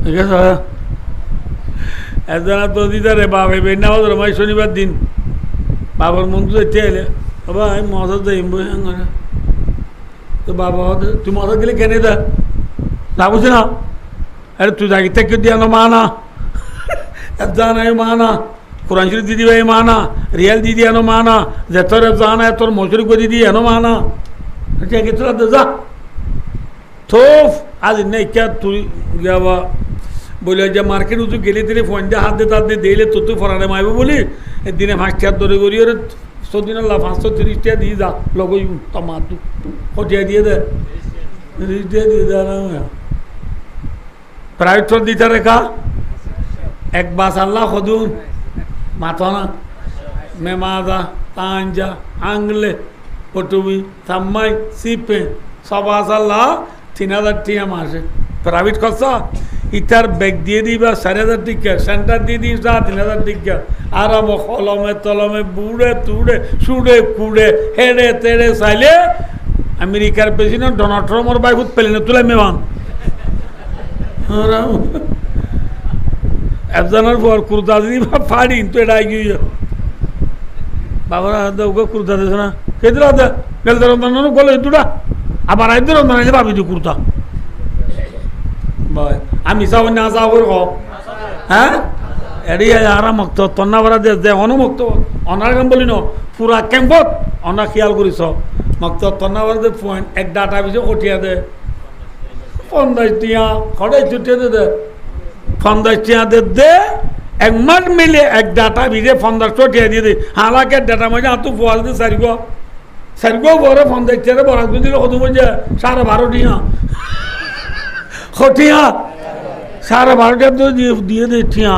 ঠিক আছে একজনা তো দিতে রে বাবা বেনা রমাই শনিবার দিন বাবার মন তো দেখতে এলে বাবা আমি মশা যাইম তো বাবা তুই মশা গেলে কেনে দা না বুঝি না আরে তুই জাগি থেকে দিয়া না মানা একজন মানা কোরআন শরীফ দিদি ভাই মানা রিয়াল দিদি এনো মানা যে তোর জানা তোর মজুরি করে দিদি এনো মানা ঠিক আছে তোরা যা তোফ আজ নেই কে তুই যাবা বলে যে মার্কেট উঁচু গেলে দিলে ফোন দিয়ে হাত দিয়ে দিলে তো তুই ফরানে মাইব বলি দিনে 5 টাকা ধরে করি ওরে দিন 530 টাকা দিয়ে যা লগই তোমার কটিয়া দিয়ে দে দিয়ে দে প্রাইভেট দিতে রেখা এক বাস আল্লাহ সদুন মাথনা মেমাদা তাঞ্জা আংলে পটুবি সাম্মাই সিপে সব আল্লাহ 3000 টাকা মাসে প্রাইভেট খরচা ইটার ব্যাগ দিয়ে দিবা 4000 টাকা সেন্টার দিয়ে দিস 3000 টাকা আর কলমে তলমে বুড়ে তুড়ে সুড়ে কুড়ে হেড়ে তেড়ে চাইলে আমেরিকার প্রেসিডেন্ট ডোনাল্ড ট্রাম্পের বাইকুত পেলেন তুলে মেমান একজনের পর কুর্তা দিদি ফাড়ি তো এটা গিয়ে বাবার ওকে কুর্তা দিয়েছে না কেদিন গেলতে রন্ধন বলে দুটা আবার আইদের রন্ধন আইলে ভাবি দি কুর্তা আমি চাও না চাও করে হ্যাঁ এড়ি আর মুক্ত তন্না ভরা দে অনুমুক্ত অনার কাম বলি ন পুরা ক্যাম্পত অনা খেয়াল করিস মুক্ত তন্না ভরা দে পয়েন্ট এক ডাটা পিছে কঠিয়া দে 50 টিয়া খড়াই ছুটিয়ে দে 50 টিয়া দে এক মাস মিলে এক ডাটা ভিজে 1500 টিয়া দিয়ে দে হালাকে ডাটা মজা তু ফোয়াল দে সারিগো বড় 50 টিয়া বরাদ দিলে কত মজা 12.5 টিয়া খটিয়া 12.5 টিয়া তো দিয়ে দে টিয়া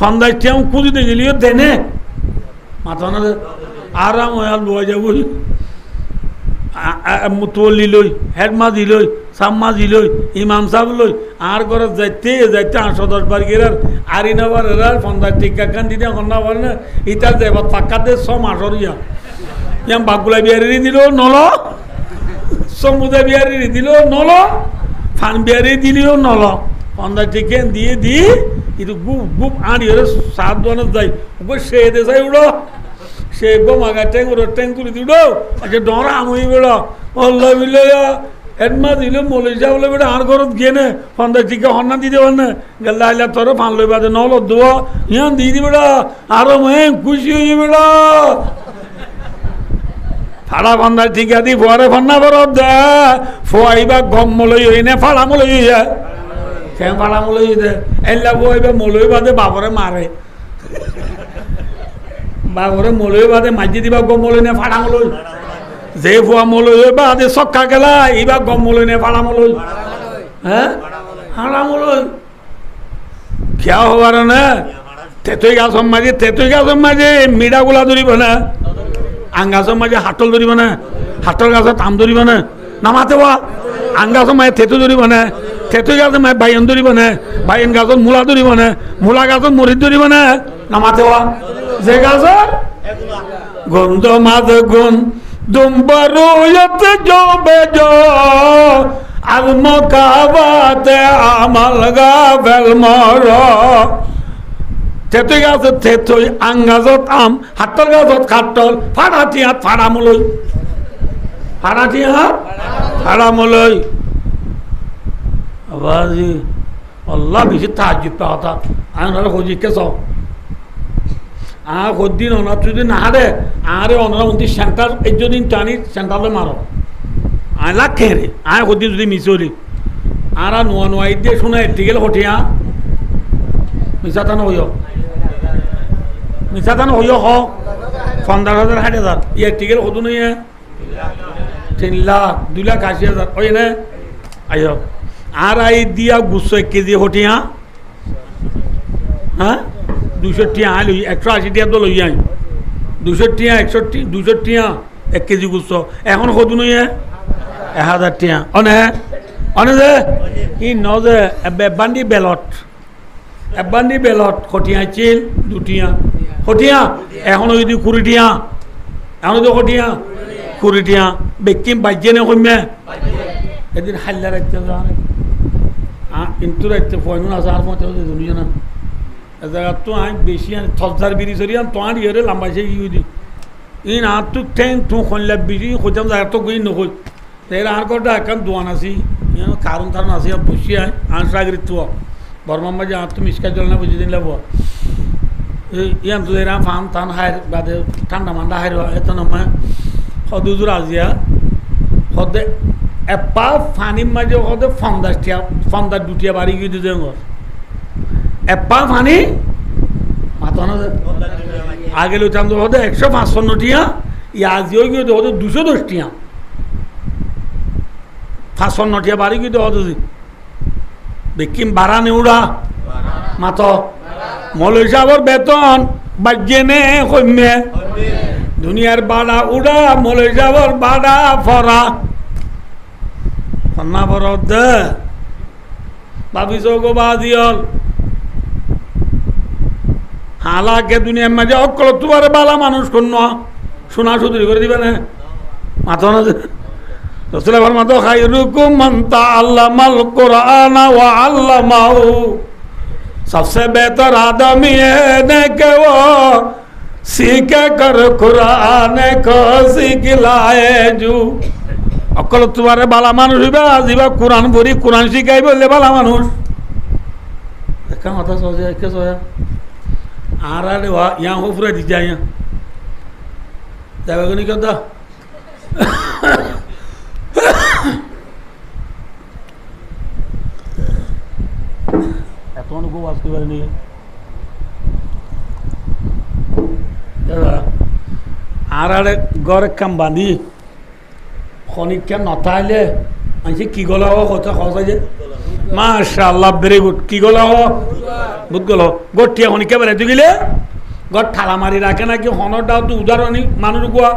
50 টিয়া খুঁজতে গেলিও দেনে মাথা না আরাম হয়ে লওয়া যাবো মুতলি লই হেডমা দিলই সাম্মা দিলই ইমাম সাহেব লই আর ঘরে যাইতে 810 বার গেরার আরি নাবার এরার 50 টিকা কান দিতে কন্যা পারে না ইটা দেব টাকাতে 6 মাসর ইয়াম বাগুলা বিয়ারি দিল নল সমুদা বিয়ারি দিল নল ফান বিয়ারি দিলিও নল 50 টিকা দিয়ে দি itu gup ani ore sadwana jai go shede jai udo she go maga teng kuri dido aje dora amui bela allah billah edma dile mole jawle beda ar gorot gene fonda tika honna dide wanne galla ila toro fan loi bade nolo duwa yan didi beda aro me khushi hoye beda phada fonda tika di bore fonna borod da foiba gom moloi hoine phada moloi hoye কেন পালা মলই দে এলা বইবে মলই বাদে বাবরে মারে বাবরে মলই বাদে মাজি দিবা গম মলই নে ফাড়া মলই যে ফুয়া মলই বাদে সক্কা গেলা ইবা গম মলই নে ফাড়া মলই হ্যাঁ ফাড়া মলই কিয়া হবার না তেতই গাছ মাঝে মিডা গুলা ধরিব না আঙ্গাছর মাঝে হাটল ধরিব না হাটল গাছের তাম ধরিব না নামাতে বা আঙ্গাছর মাঝে তেতু ধরিব না তেতই গাছ মাঝে বাইন ধরিব না বাইন গাছত মূলা ধরিব না মূলা গাছত মরিচ ধরিব না নামাতে বা যে গাছর গন্ধ মাঝে গুণ দুম্বরুয়ত জবে জো আলমকাবাতে আমাল গাবেল মর তেতই গাছত তেতই আং গাছত আম হাটল গাছত কাটল ফাড়াটি হাত ফাড়ামলই ফাড়াটি হাত ফাড়ামলই আবাজি আল্লাহ বেশি তাজ্জুব পাওয়া আর হজিকে সব আর হদ্দিন অনার যদি না রে আরে অনারা উন্তি সেন্টার এই যদি টানি সেন্টারে মারো আয় লাখ খেয়ে আয় হদ্দিন যদি মিশরি আর নোয়া নোয়া দিয়ে শোনা এটি গেলে হঠিয়া মিশাতানো হইয় মিশাতানো হইয় হ 15,000 60,000 ইয়ে এটি গেলে হতো নই 3 লাখ 2 লাখ 80,000 ওই না আইয় আর আই দিয়া 1 কেজি হঠিয়া হ্যাঁ 200 টিয়া আলু 180 টিয়া তো লই আই 200 টিয়া 200 টিয়া 1 কেজি গুছো এখন কত নই 1000 টিয়া অনে যে ই নজে বান্ডি বেলট হঠিয়া চিল 2 টিয়া হঠিয়া এখন যদি 20 টিয়া এখন তো হঠিয়া 20 টিয়া বেকিম বাজে না কইমে এদিন হাল্লা রাখতে যান কিন্তু রাখতে ফোন আছে আর মতে দুনিয়া না জায়গা তো আই বেশি থলসার বিরি সরি তো আর ইয়ে লাম্বাইছে ইউদি ইন আর তো টেন তো খনলা বিরি খোঁজাম জায়গা তো গই নকই তের আর কটা কাম দোয়ান আছি কারণ আছে বসি আই আর সাগরিত তো বর্মা মাঝে আর তো মিসকা জল না বুঝি দিন লাভ ইয়ান তো এরা ফান টান হাই বাদে ঠান্ডা মান্ডা হাই এত নমা হদুজুর আজিয়া হদে এপা ফানি মাঝে হদে ফন্দা দুটিয়া বাড়ি গিয়ে দিতে এপা ফানি মাত্র মাথা না আগে লইতাম তো হতে 155 টিয়া আজিও গিয়ে তো হতো 210 টিয়া 55 টিয়া বাড়ি গিয়ে তো হতো বেকিম বাড়া নেউড়া মাথা মৌলভী সাহেবের বেতন বাজ্যে নে কমে দুনিয়ার বাড়া উড়া মৌলভী সাহেবের বাড়া ফরা ফন্না ফরত দে ভাবি চৌকো বাদিয়ল হালাকে দুনিয়ার মাঝে অকল তোমার বালা মানুষ কোন শোনা সুদূরি করে দিবে না মাথা না রসুল আবার মাথা খায়রুকুম মান তাআল্লামাল কুরআনা ওয়া আল্লামাহু सबसे बेहतर आदमी है कि वो सीख कर कुरान को सिखलाए जो अकल तुम्हारे बाला मानुष जीवा कुरान बोरी कुरान शिखाई बोले बाला मानुष देखा माता सोचा क्या सोया आ रहा है वहाँ यहाँ हो पूरा दिख जाए यहाँ जाएगा नहीं करता এতক্ষণ কেউ আসতে পারেনি আর আরে গড়ে কাম বাঁধি খনিককে নথাইলে মানুষ কি গলা হ কথা খসাই যে মাশাআল্লাহ ভেরি গুড কি গলা হ বুঝ গল গটিয়া খনিকে বেড়াইতে গেলে গড় ঠালা মারি রাখে নাকি হনটাও তো উদার আনি মানুষ গোয়া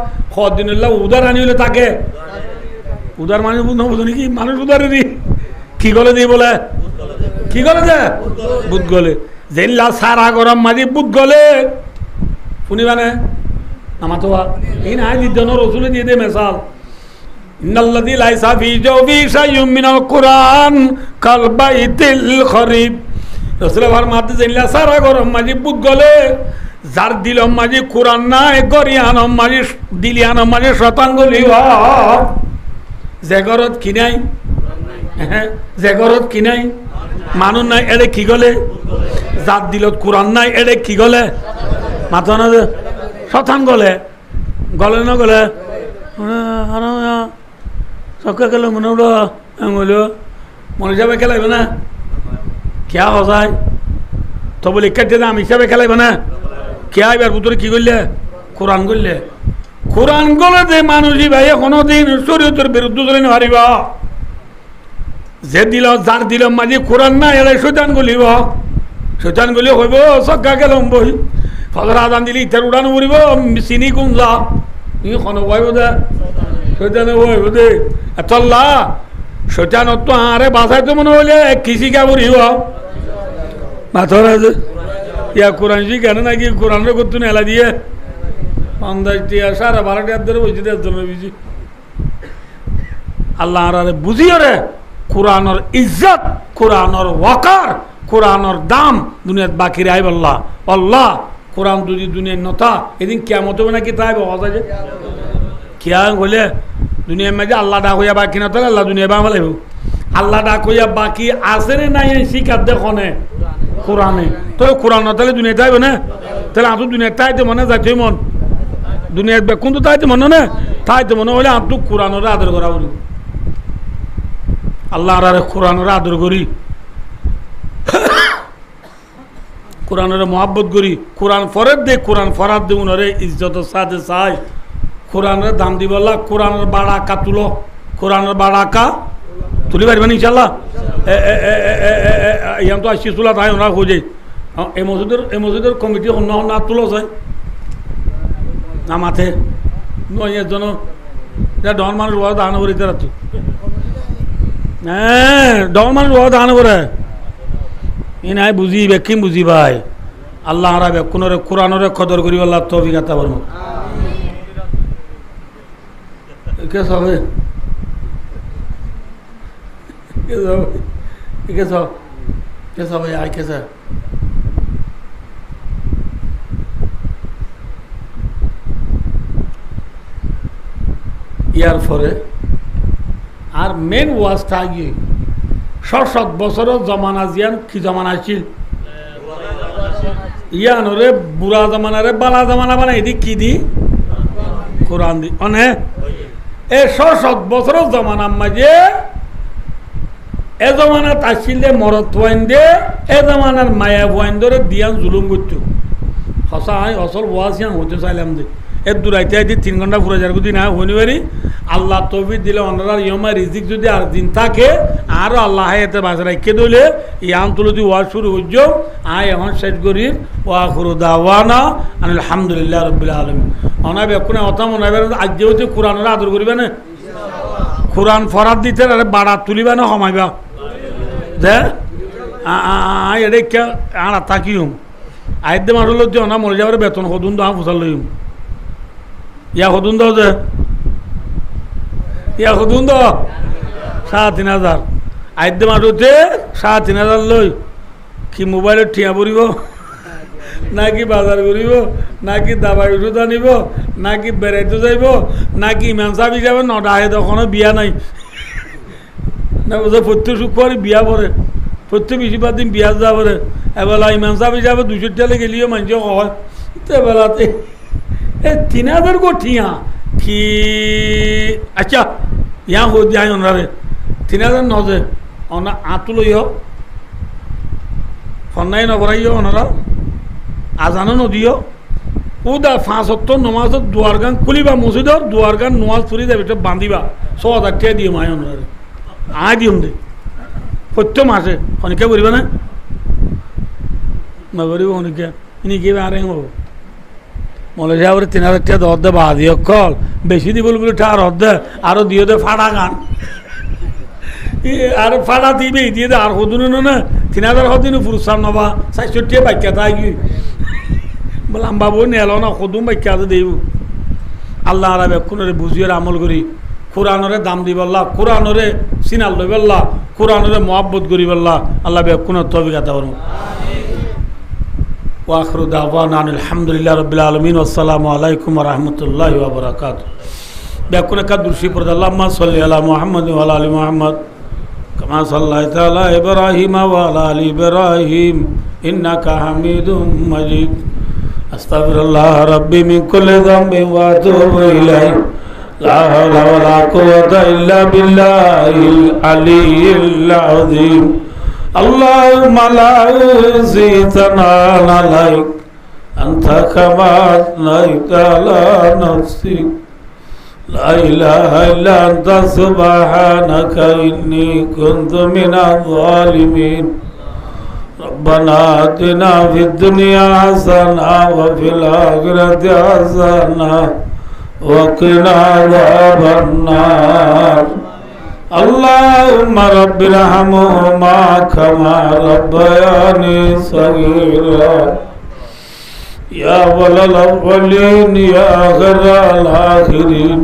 দিন উদার আনি হলে তাকে উদার মানুষ বুঝো নাকি মানুষ উদারেরই কি গলে দিই বলে কি গলে দে বুধ গলে জেলা সারা গরম মাঝে বুধ গলে শুনিবানে আমার তো এই না দিদ্দন রসুলে দিয়ে দে মেসাল ইন্নাল্লাযী লাইসা ফি জাওফি শাইউম মিনাল কুরআন কাল বাইতিল খরিব রসুলের মাঝে জেলা সারা গরম মাঝে বুধ গলে যার দিলম মাঝে কুরআন নাই গরিয়ানম মাঝে দিলিয়ানম মাঝে শতাঙ্গলি জেগরত কি নাই জেগরত কি নাই মানুষ নাই এড়ে কি গলে জাত দিলত কোরআন নাই এড়ে কি গলে মাথা না শতান গলে গলে না গলে সকা গেল মনে হলো বললো মনে হিসাবে খেলাইবে না খেয়া হসাই তো বলি কেটে দাম হিসাবে খেলাইবে না খেয়া এবার ভিতরে কি করলে কোরআন করলে কোরআন গলে যে মানুষই ভাই কোনোদিন শরীয়তের বিরুদ্ধে চলে হারিবা যে দিল যার দিল মাঝে কোরআন না এরা শৈতান গলিব শৈতান গলি হইব সকা গেলাম বই ফজর আদান দিলি ইটার উড়ানো উড়িব চিনি কোন যা ই খন হইব দে শৈতানে হইব দে এতল্লা শৈতান তো আরে বাসাইতে মনে হইলে কৃষিকা উড়িব মাথর আছে ইয়া কোরআন শিখানে নাকি কোরআনের করতো এলা দিয়ে 50 টিয়া 12.5 টিয়ার ধরে বলছি 10 বেশি আল্লাহ আরে বুঝিও রে কোরআনের ইজ্জত কোরআনের ওয়াকার কোরআনের দাম দুনিয়াত বাকি রাইব আল্লাহ আল্লাহ কোরআন যদি দুনিয়ার নতা এদিন কিয়ামত হবে নাকি তাই বাবা যায় কিয়া বলে দুনিয়ার মাঝে আল্লাহ ডাক হইয়া বাকি না তাহলে আল্লাহ দুনিয়া বাবা লাগবে আল্লাহ ডাক হইয়া বাকি আছে রে নাই শিকার দেখনে কোরআনে তো কোরআন না তাহলে দুনিয়া যাইবে না তাহলে আঁতু দুনিয়া তাইতে মনে যাইতে মন দুনিয়ার বেকুন তো তাইতে মনে না তাইতে মনে হলে আঁতু কোরআনের আদর করা বলি আল্লাহ আর কোরআনের আদর করি কোরআনের মহাব্বত করি কোরআন ফরেদ দে কোরআন ফরাদ দে উনারে ইজ্জত সাথে চাই কোরআনের দাম দিব আল্লাহ কোরআনের বাড়াকা তুলো কোরআনের বাড়াকা তুলি পারবেন ইনশাল্লাহ ইয়াম তো আসছি তুলা তাই ওনারা খোঁজে এই মসজিদের কমিটি অন্য অন্য তুলো চাই না মাথে নয় জন ডন মানুষ দান করি তারা তো হ্যাঁ ডন মানুষ দান করে ই নাই বুঝি বেকিম বুঝি ভাই আল্লাহ আরা বেকুনরে কোরআনরে কদর করি আল্লাহ তৌফিক আতা বলবো কে সবে কে সবে আই কে স্যার ইয়ার পরে আর মেন ওয়াজটা গিয়ে 7 বছরের জমানা জিয়ান কি জমানা ছিল ইয়ানরে বুড়া জমানারে বালা জমানা বানাই দি কি দি কোরআন দি অনে এ 7 বছরের জমানার মাঝে এ জমানাত আসছিলে মরদ ওয়াইন দে এ জমানার মায়া ওয়াইন ধরে দিয়ান জুলুম করত হসা আই অসল ওয়াসিয়াং হতে চাইলাম যে এর দূরাইতে আইতে 3 ঘন্টা ঘুরে যার দিন হনিবারি আল্লাহ তৌফিক দিলে অনারা ইয়মা রিজিক যদি আর দিন থাকে আর আল্লাহ এতে বাঁচা রাখে দিলে ইয়াম তুলতি ওয়াজ শুরু হইজ আয় এখন শেষ করি ওয়া আখিরু দাওয়ানা আলহামদুলিল্লাহ রাব্বিল আলামিন অনাবে কোন কথা মনে হবে আজ যেহেতু কোরআনের আদর করিবে না কোরআন ফরাদ দিতে আরে বাড়া তুলিবা না কমাইবা দে এটা কে আর তাকিম আইতে মারল যে অনা মরে যাবার বেতন হদুন দাম ফুসাল লইম ইয়া হদুন দাও যে ইয়া হদুন দাও 3,500 আইতে মারুতে 3,500 লই কি মোবাইলত ঠিয়া পড়িব নাকি বাজার করিব নাকি দাবাই ওষুধ আনিব নাকি বেড়াইতে যাইব নাকি ইমাম সাহেব যাবে নটা আহে তখনও বিয়া নাই না বোঝা প্রত্যেক শুক্রবার বিয়া পড়ে প্রত্যেক বেশিরভাগ দিন বিয়া যা পড়ে এবেলা ইমাম সাহেব যাবে 200 টাকা গেলিও মানুষ হয় তো এবেলাতে 3,000 কোটিয়া কি আচ্ছা ইয়া হো যায় ওনারে 3,000 নজে ওনা আঁতু লইও ফন্নাই নবরাইও ওনারা আজানো নদীও ও দা 5 ওয়াক্ত নমাজত দুয়ার গান খুলিবা মসজিদর দুয়ার গান নমাজ পড়ি যাবে এটা বান্ধিবা 100,000 টাকা দিয়ে মায় ওনারে আয় দিম দে প্রত্যেক মাসে অনেকে করিবা না নগরিব অনেকে ইনি কি আরে হবো মলে যাওয়ার 3,000 টাকা দর দে বা দিও কল বেশি দিব বলে টার দে আরো দিও দে ফাড়া গান আর ফাড়া দিবে দিয়ে দে আর হদুন না 3,000 হদিন পুরস্কার নবা 400 টাকা বাক্যা তাই বললাম বাবু নেলো না হদুম বাক্যা দেব আল্লাহ আরবে কোনরে বুঝিয়ে আমল করি কোরআনরে দাম দিবল্লাহ কোরআনরে সিনাল লইবল্লাহ কোরআনরে মহব্বত করিবল্লাহ আল্লাহ বেকুন তৌফিক আতা করুন ওয়া আখিরু দাওয়ানা আলহামদুলিল্লাহ রাব্বিল আলামিন আসসালামু আলাইকুম ওয়া রাহমাতুল্লাহি ওয়া বারাকাতুহু বেকুন কা দুরশি পড়দ আল্লাহুম্মা সাল্লি আলা মুহাম্মাদ ওয়া আলা আলি মুহাম্মাদ কামা সাল্লাইতা আলা ইব্রাহিম ওয়া আলা আলি ইব্রাহিম ইন্নাকা হামিদুম মাজিদ আস্তাগফিরুল্লাহ রাব্বি মিন কুল্লি যামবিন ওয়া আতুবু ইলাইহি লা হাওলা ওয়া লা কুওয়াতা ইল্লা বিল্লাহিল আলিয়্যিল আযীম আল্লাহুম্মা লা উযি সানান আলাইক আনতা কামা আথনাইতা আলা নাফসিক লা ইলাহা ইল্লা আনতা সুবহানাকা ইন্নী কুনতু মিনাজ জালিমিন ربنا آتنا في الدنيا حسنة وفي الآخرة حسنة وقنا عذاب النار اللهم رب ارحمهما كما ربياني صغيرا يا أول الأولين يا آخر الآخرين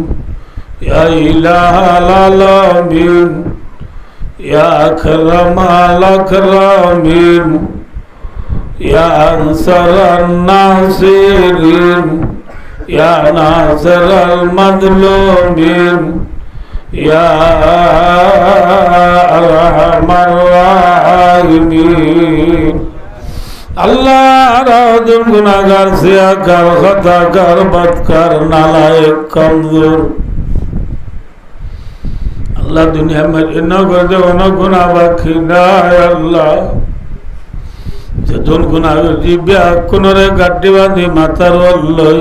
يا إله العالمين يا أكرم الأكرمين يا أنصر الناصرين يا ناصر المظلومين يا أرحم الراحمين الله راضم गुनाहगार सियाकार खताकार बदकार नालायक कमजोर अल्लाह दुनिया में इन्ना कर दे उन्ना गुनाह बाकी ना अल्लाह जदुन गुनाह जीव्या कुनरे गाड्डी बांधी मातार वल्लय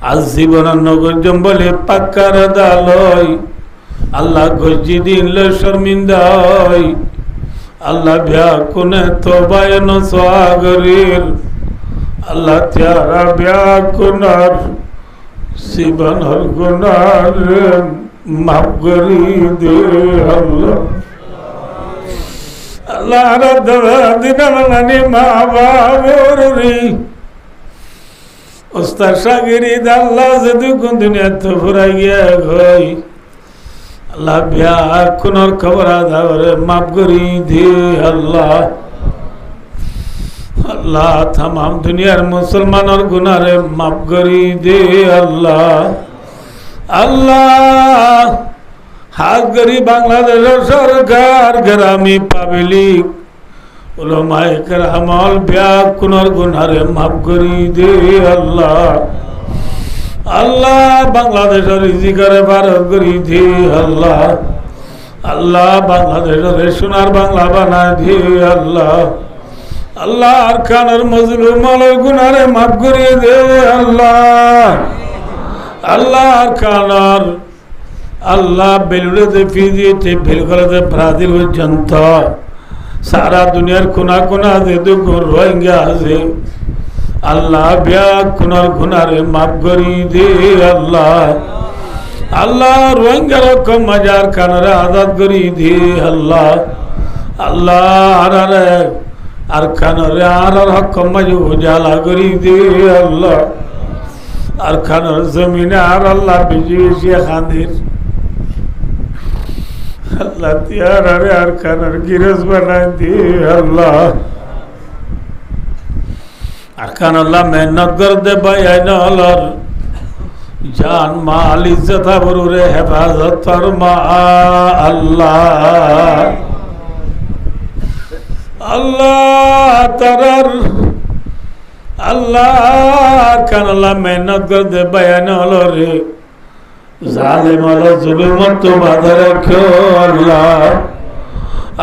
आज जीवन नगर जम्बले पाक्कार दालय अल्लाह गज्जी दिन ले शर्मिंदा अल्लाह ब्या कुने तौबाय न स्वागरीर अल्लाह त्यारा ब्या कुनार जीवन हर गुनाह माफ करी दे अल्लाह अल्लाह रद्द दिन मनी माँ बाबरी उस्ताद शागिर्द अल्लाह से दुख दुनिया तो फुराई गया गई अल्लाह ब्या कुनर खबर आधारे माफ करी दे अल्लाह अल्लाह तमाम दुनियार मुसलमान और गुनारे माफ करी दे अल्लाह अल्लाह हाथ करी बांग्लादेश सरकार ग्रामी पाब्लिक उलमाए करामल ब्या कुनर गुनारे माफ करी दे अल्लाह अल्लाह बांग्लादेश रिजिकारे भारत करी दे अल्लाह अल्लाह बांग्लादेश सोनार बांग्ला बना दे अल्लाह আল্লাহ আর কানার মজলুম আলোর গুনারে মাফ করিয়ে দে আল্লাহ। আল্লাহ আর কানার আল্লাহ বেলুড়েতে ফিজিয়েতে বেলগলাতে ব্রাজিল পর্যন্ত সারা দুনিয়ার কোনা কোনা যে রোহিঙ্গা আছে আল্লাহ বিয়া কোনার গুনারে মাফ করি দে আল্লাহ। আল্লাহ রোহিঙ্গা রকম মজার কানারে আজাদ করি দে আল্লাহ। আল্লাহ আর কানারে আর রকম মজা উজালা করি দে আল্লাহ। আর খানার জমিনে আর আল্লাহ বেশি বেশি খানের আল্লাহ তিয়ার আরে আর খানার গিরস বানাই দে আল্লাহ। আর খান আল্লাহ মেহনত করে দে ভাই আইনার জান মাল ইজ্জত আবরুরে হেফাজত ফরমা আল্লাহ। আল্লাহ তারার আল্লাহ কান আল্লাহ মেহনত করে দে বয়ান হলো রে জালেম হলো জুলুমত বাধা রাখো আল্লাহ।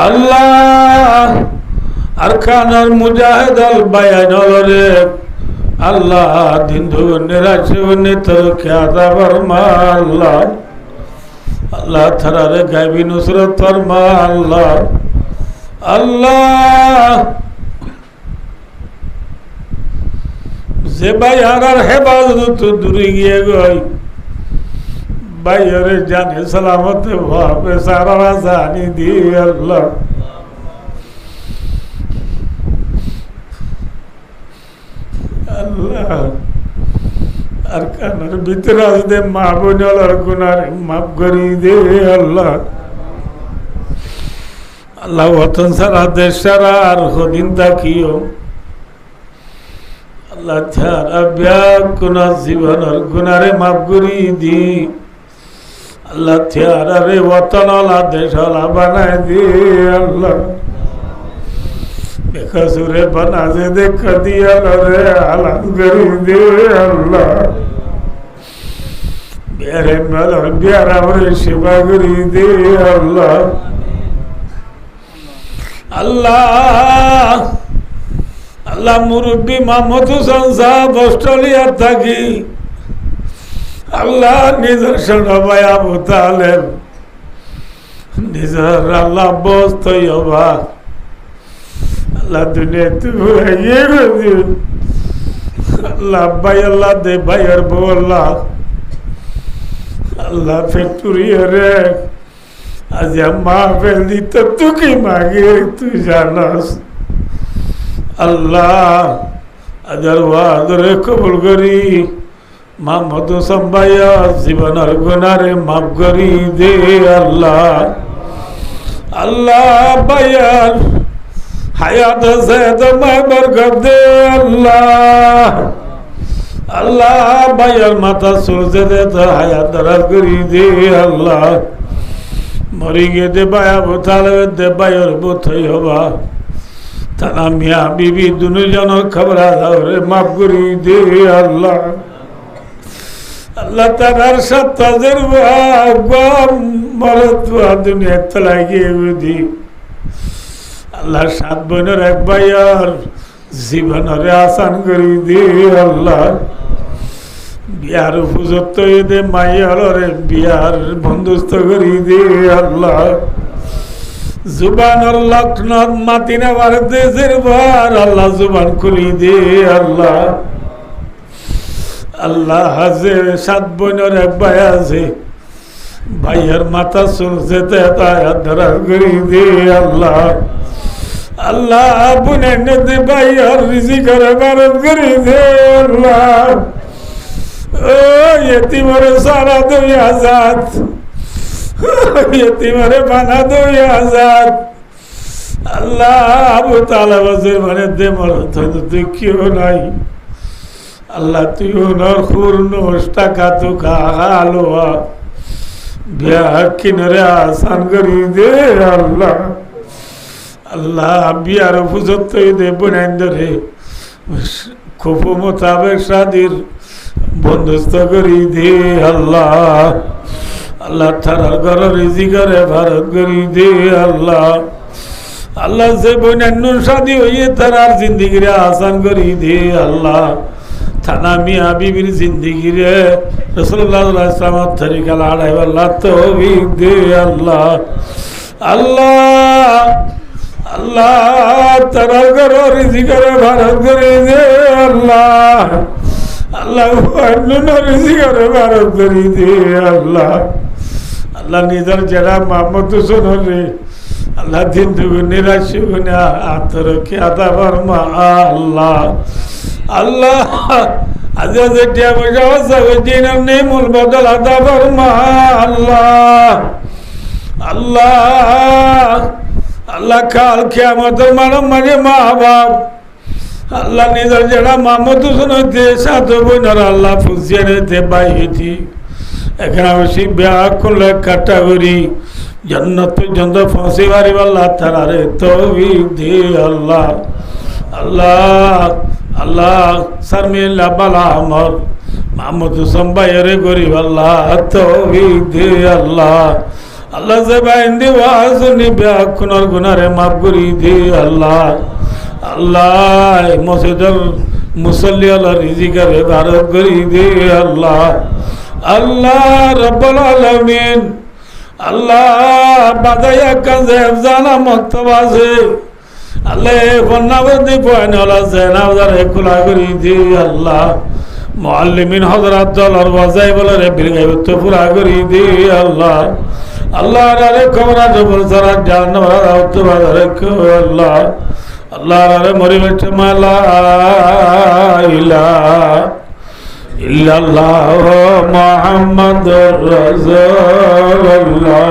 আল্লাহ আর কানার মুজাহিদ আল বয়ান হলো রে আল্লাহ দিন দুগুণের আছে তোর খ্যাতা ফরমা আল্লাহ। আল্লাহ থারারে গাইবি নুসরত ফরমা আল্লাহ। আল্লাহ যে ভাই আর হেফাজত দূরে গিয়ে গই ভাইয়ের জানে সালামতে ভাবে সারা জানি দিয়ে আল্লাহ। আল্লাহ আর কানার ভিতরে আসতে মা বোনার গুনার মাফ করি দে আল্লাহ। আল্লাহ ওতন সারা দেশ সারা আর হদিন তাকিও আল্লাহ ছাড়া ব্যাকুণ জীবনের গুনারে মাফ করি দি আল্লাহ ছাড়া রে ওতনলা দেশলা বানাই দি আল্লাহ। দেখা সুরে বানা যে দেখ দিয়া রে আলাম করি দে আল্লাহ। বেরে মেলার বিয়ারা করে সেবা করি দে আল্লাহ। আল্লাহ আল্লাহ মুরব্বী মোহাম্মদ হুসেন সাহেব অস্ট্রেলিয়ার থাকি আল্লাহ নিজের সবাই আবু তালেব নিজের আল্লাহ বস্ত আল্লাহ দুনিয়া আল্লাহ ভাই আল্লাহ দে ভাইয়ের বউ আল্লাহ আল্লাহ ফ্যাক্টরি রে আজ মা ফেল দিত তু কি মাগে তুই জানাস আল্লাহ আজার ওয়াদরে কবুল করি মোহাম্মদ সম্ভাইয়া জীবনের গুনারে মাফ করি দে আল্লাহ। আল্লাহ ভাইয়ার হায়াত আছে তোমায় বরকত দে আল্লাহ। আল্লাহ ভাইয়ার মাথা সূর্যে দে তো হায়াত দারাজ করি দে আল্লাহ। মরি গে দে বায়া বোতালে দে বায়র বোথই হবা তারা মিয়া বিবি দুজনের খবর রে মাফ করি দে আল্লাহ। আল্লাহ তার সত্তাজের মরত দুনিয়া তলায় গিয়ে বুঝি আল্লাহ সাত বোনের এক ভাইয়ার জীবনের আসান করি দে আল্লাহ। বিয়ার উপযুক্ত দে মাইয়ার বিয়ার বন্ধুস্থ করি দে আল্লাহ। জুবানের লক্ষ্ণত মাতি নেবার দেশের ভার আল্লাহ জুবান খুলি দে আল্লাহ। আল্লাহ হাজে সাত বোনের এক ভাই আছে ভাইয়ের মাথা চলছে ধরা করি দে আল্লাহ। আল্লাহ বোনের নদী ভাইয়ের রিজি করে বারণ করি দে আল্লাহ। ও এতিমরে সারা দুই আজাদ এতিমরে বানা দুই আজাদ আল্লাহ আবু তালা বছর মানে দে মর তুই কেউ নাই আল্লাহ তুই ওনার পূর্ণ টাকা তো খালোয়া বিয়া কিনারে আসান করি দে আল্লাহ। আল্লাহ বিয়ার উপযুক্ত দে বোনাইন ধরে খুব মোতাবেক শাদির বন্ধুস্থ করি দে আল্লাহ। আল্লাহ তারা ঘর রিজি করে ভারত করি দে আল্লাহ। আল্লাহ যে বন্যান্য শাদি হইয়ে তার জিন্দিগিরে আসান করি দে আল্লাহ থানা মিয়া বিবির জিন্দিগিরে রাসূলুল্লাহ সাল্লাল্লাহু আলাইহি ওয়াসাল্লামের তরিকা লাড়াই আল্লাহ তৌফিক দে আল্লাহ আল্লাহ আল্লাহ তারার ঘরে রিজিকের ভারত করে দে আল্লাহ আল্লাহ অন্য রিজিকের ভারত করে দে আল্লাহ আল্লাহ নিজের যারা মোহাম্মদ হোসেন রে আল্লাহ দিন দুগুণে রাশি গুণে আত্মরক্ষী আদা ফরমা আল্লাহ আল্লাহ আজ টিয়া পয়সা আছে ওই দিন নেই মূল বদল আদা ফরমা আল্লাহ আল্লাহ আল্লাহ কাল কিয়ামতের মাঝে মা বাপ আল্লাহ নিজের যারা মোহাম্মদ হোসেন হইতে সাত বোনের আল্লাহ ফুসিয়ে নিতে বাইতি এখানে বেশি বিয়া করলে ক্যাটাগরি জান্নাত পর্যন্ত ফাঁসি মারিব আল্লাহ তারারে তৌফিক দে আল্লাহ আল্লাহ আল্লাহ শর্মিলা বালা আমার মোহাম্মদ হোসেন ভাইয়ের গরিব আল্লাহ তৌফিক দে আল্লাহ আল্লাহ যে বাইন্দি ওয়াজনি বিয়া কোনার গুনারে মাফ করি দে আল্লাহ আল্লাহ মসজিদের মুসল্লি আল্লাহ রিজিকারে ভারত করি দে আল্লাহ আল্লাহ রব্বুল আলামিন আল্লাহ বাদায়া কাজে জানা মক্তব আছে আল্লাহ ফন্নাবদি পয়নলা জেনাওদারে খোলা করি দি আল্লাহ মুআল্লিমিন হযরত দলর ওয়াজাই বলরে বিরগাইত পুরা করি দি আল্লাহ আল্লাহ রে কবরা জবর সারা জান্নাত উত্তবারে কো আল্লাহ আল্লাহ রে মরিবেট মালা ইলাহা ইল্লাল্লাহ মুহাম্মাদুর রাসূলুল্লাহ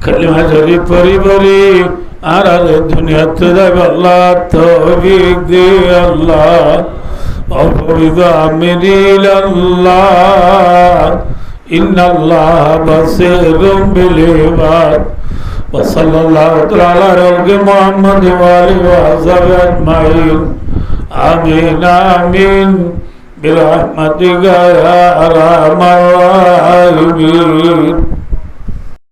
কালিমা জরি পরি পরি আর দুনিয়াতে যাব আল্লাহ তৌফিক দে আল্লাহ অপবিদ আমিরিল আল্লাহ ইন্নাল্লাহ বাসিরুম বিল ইবাদ ওয়া সাল্লাল্লাহু তাআলা আলা মুহাম্মাদ ওয়া আলিহি ওয়া সাহবিহি আজমাইন আমিন আমিন برحمتك يا أرحم الراحمين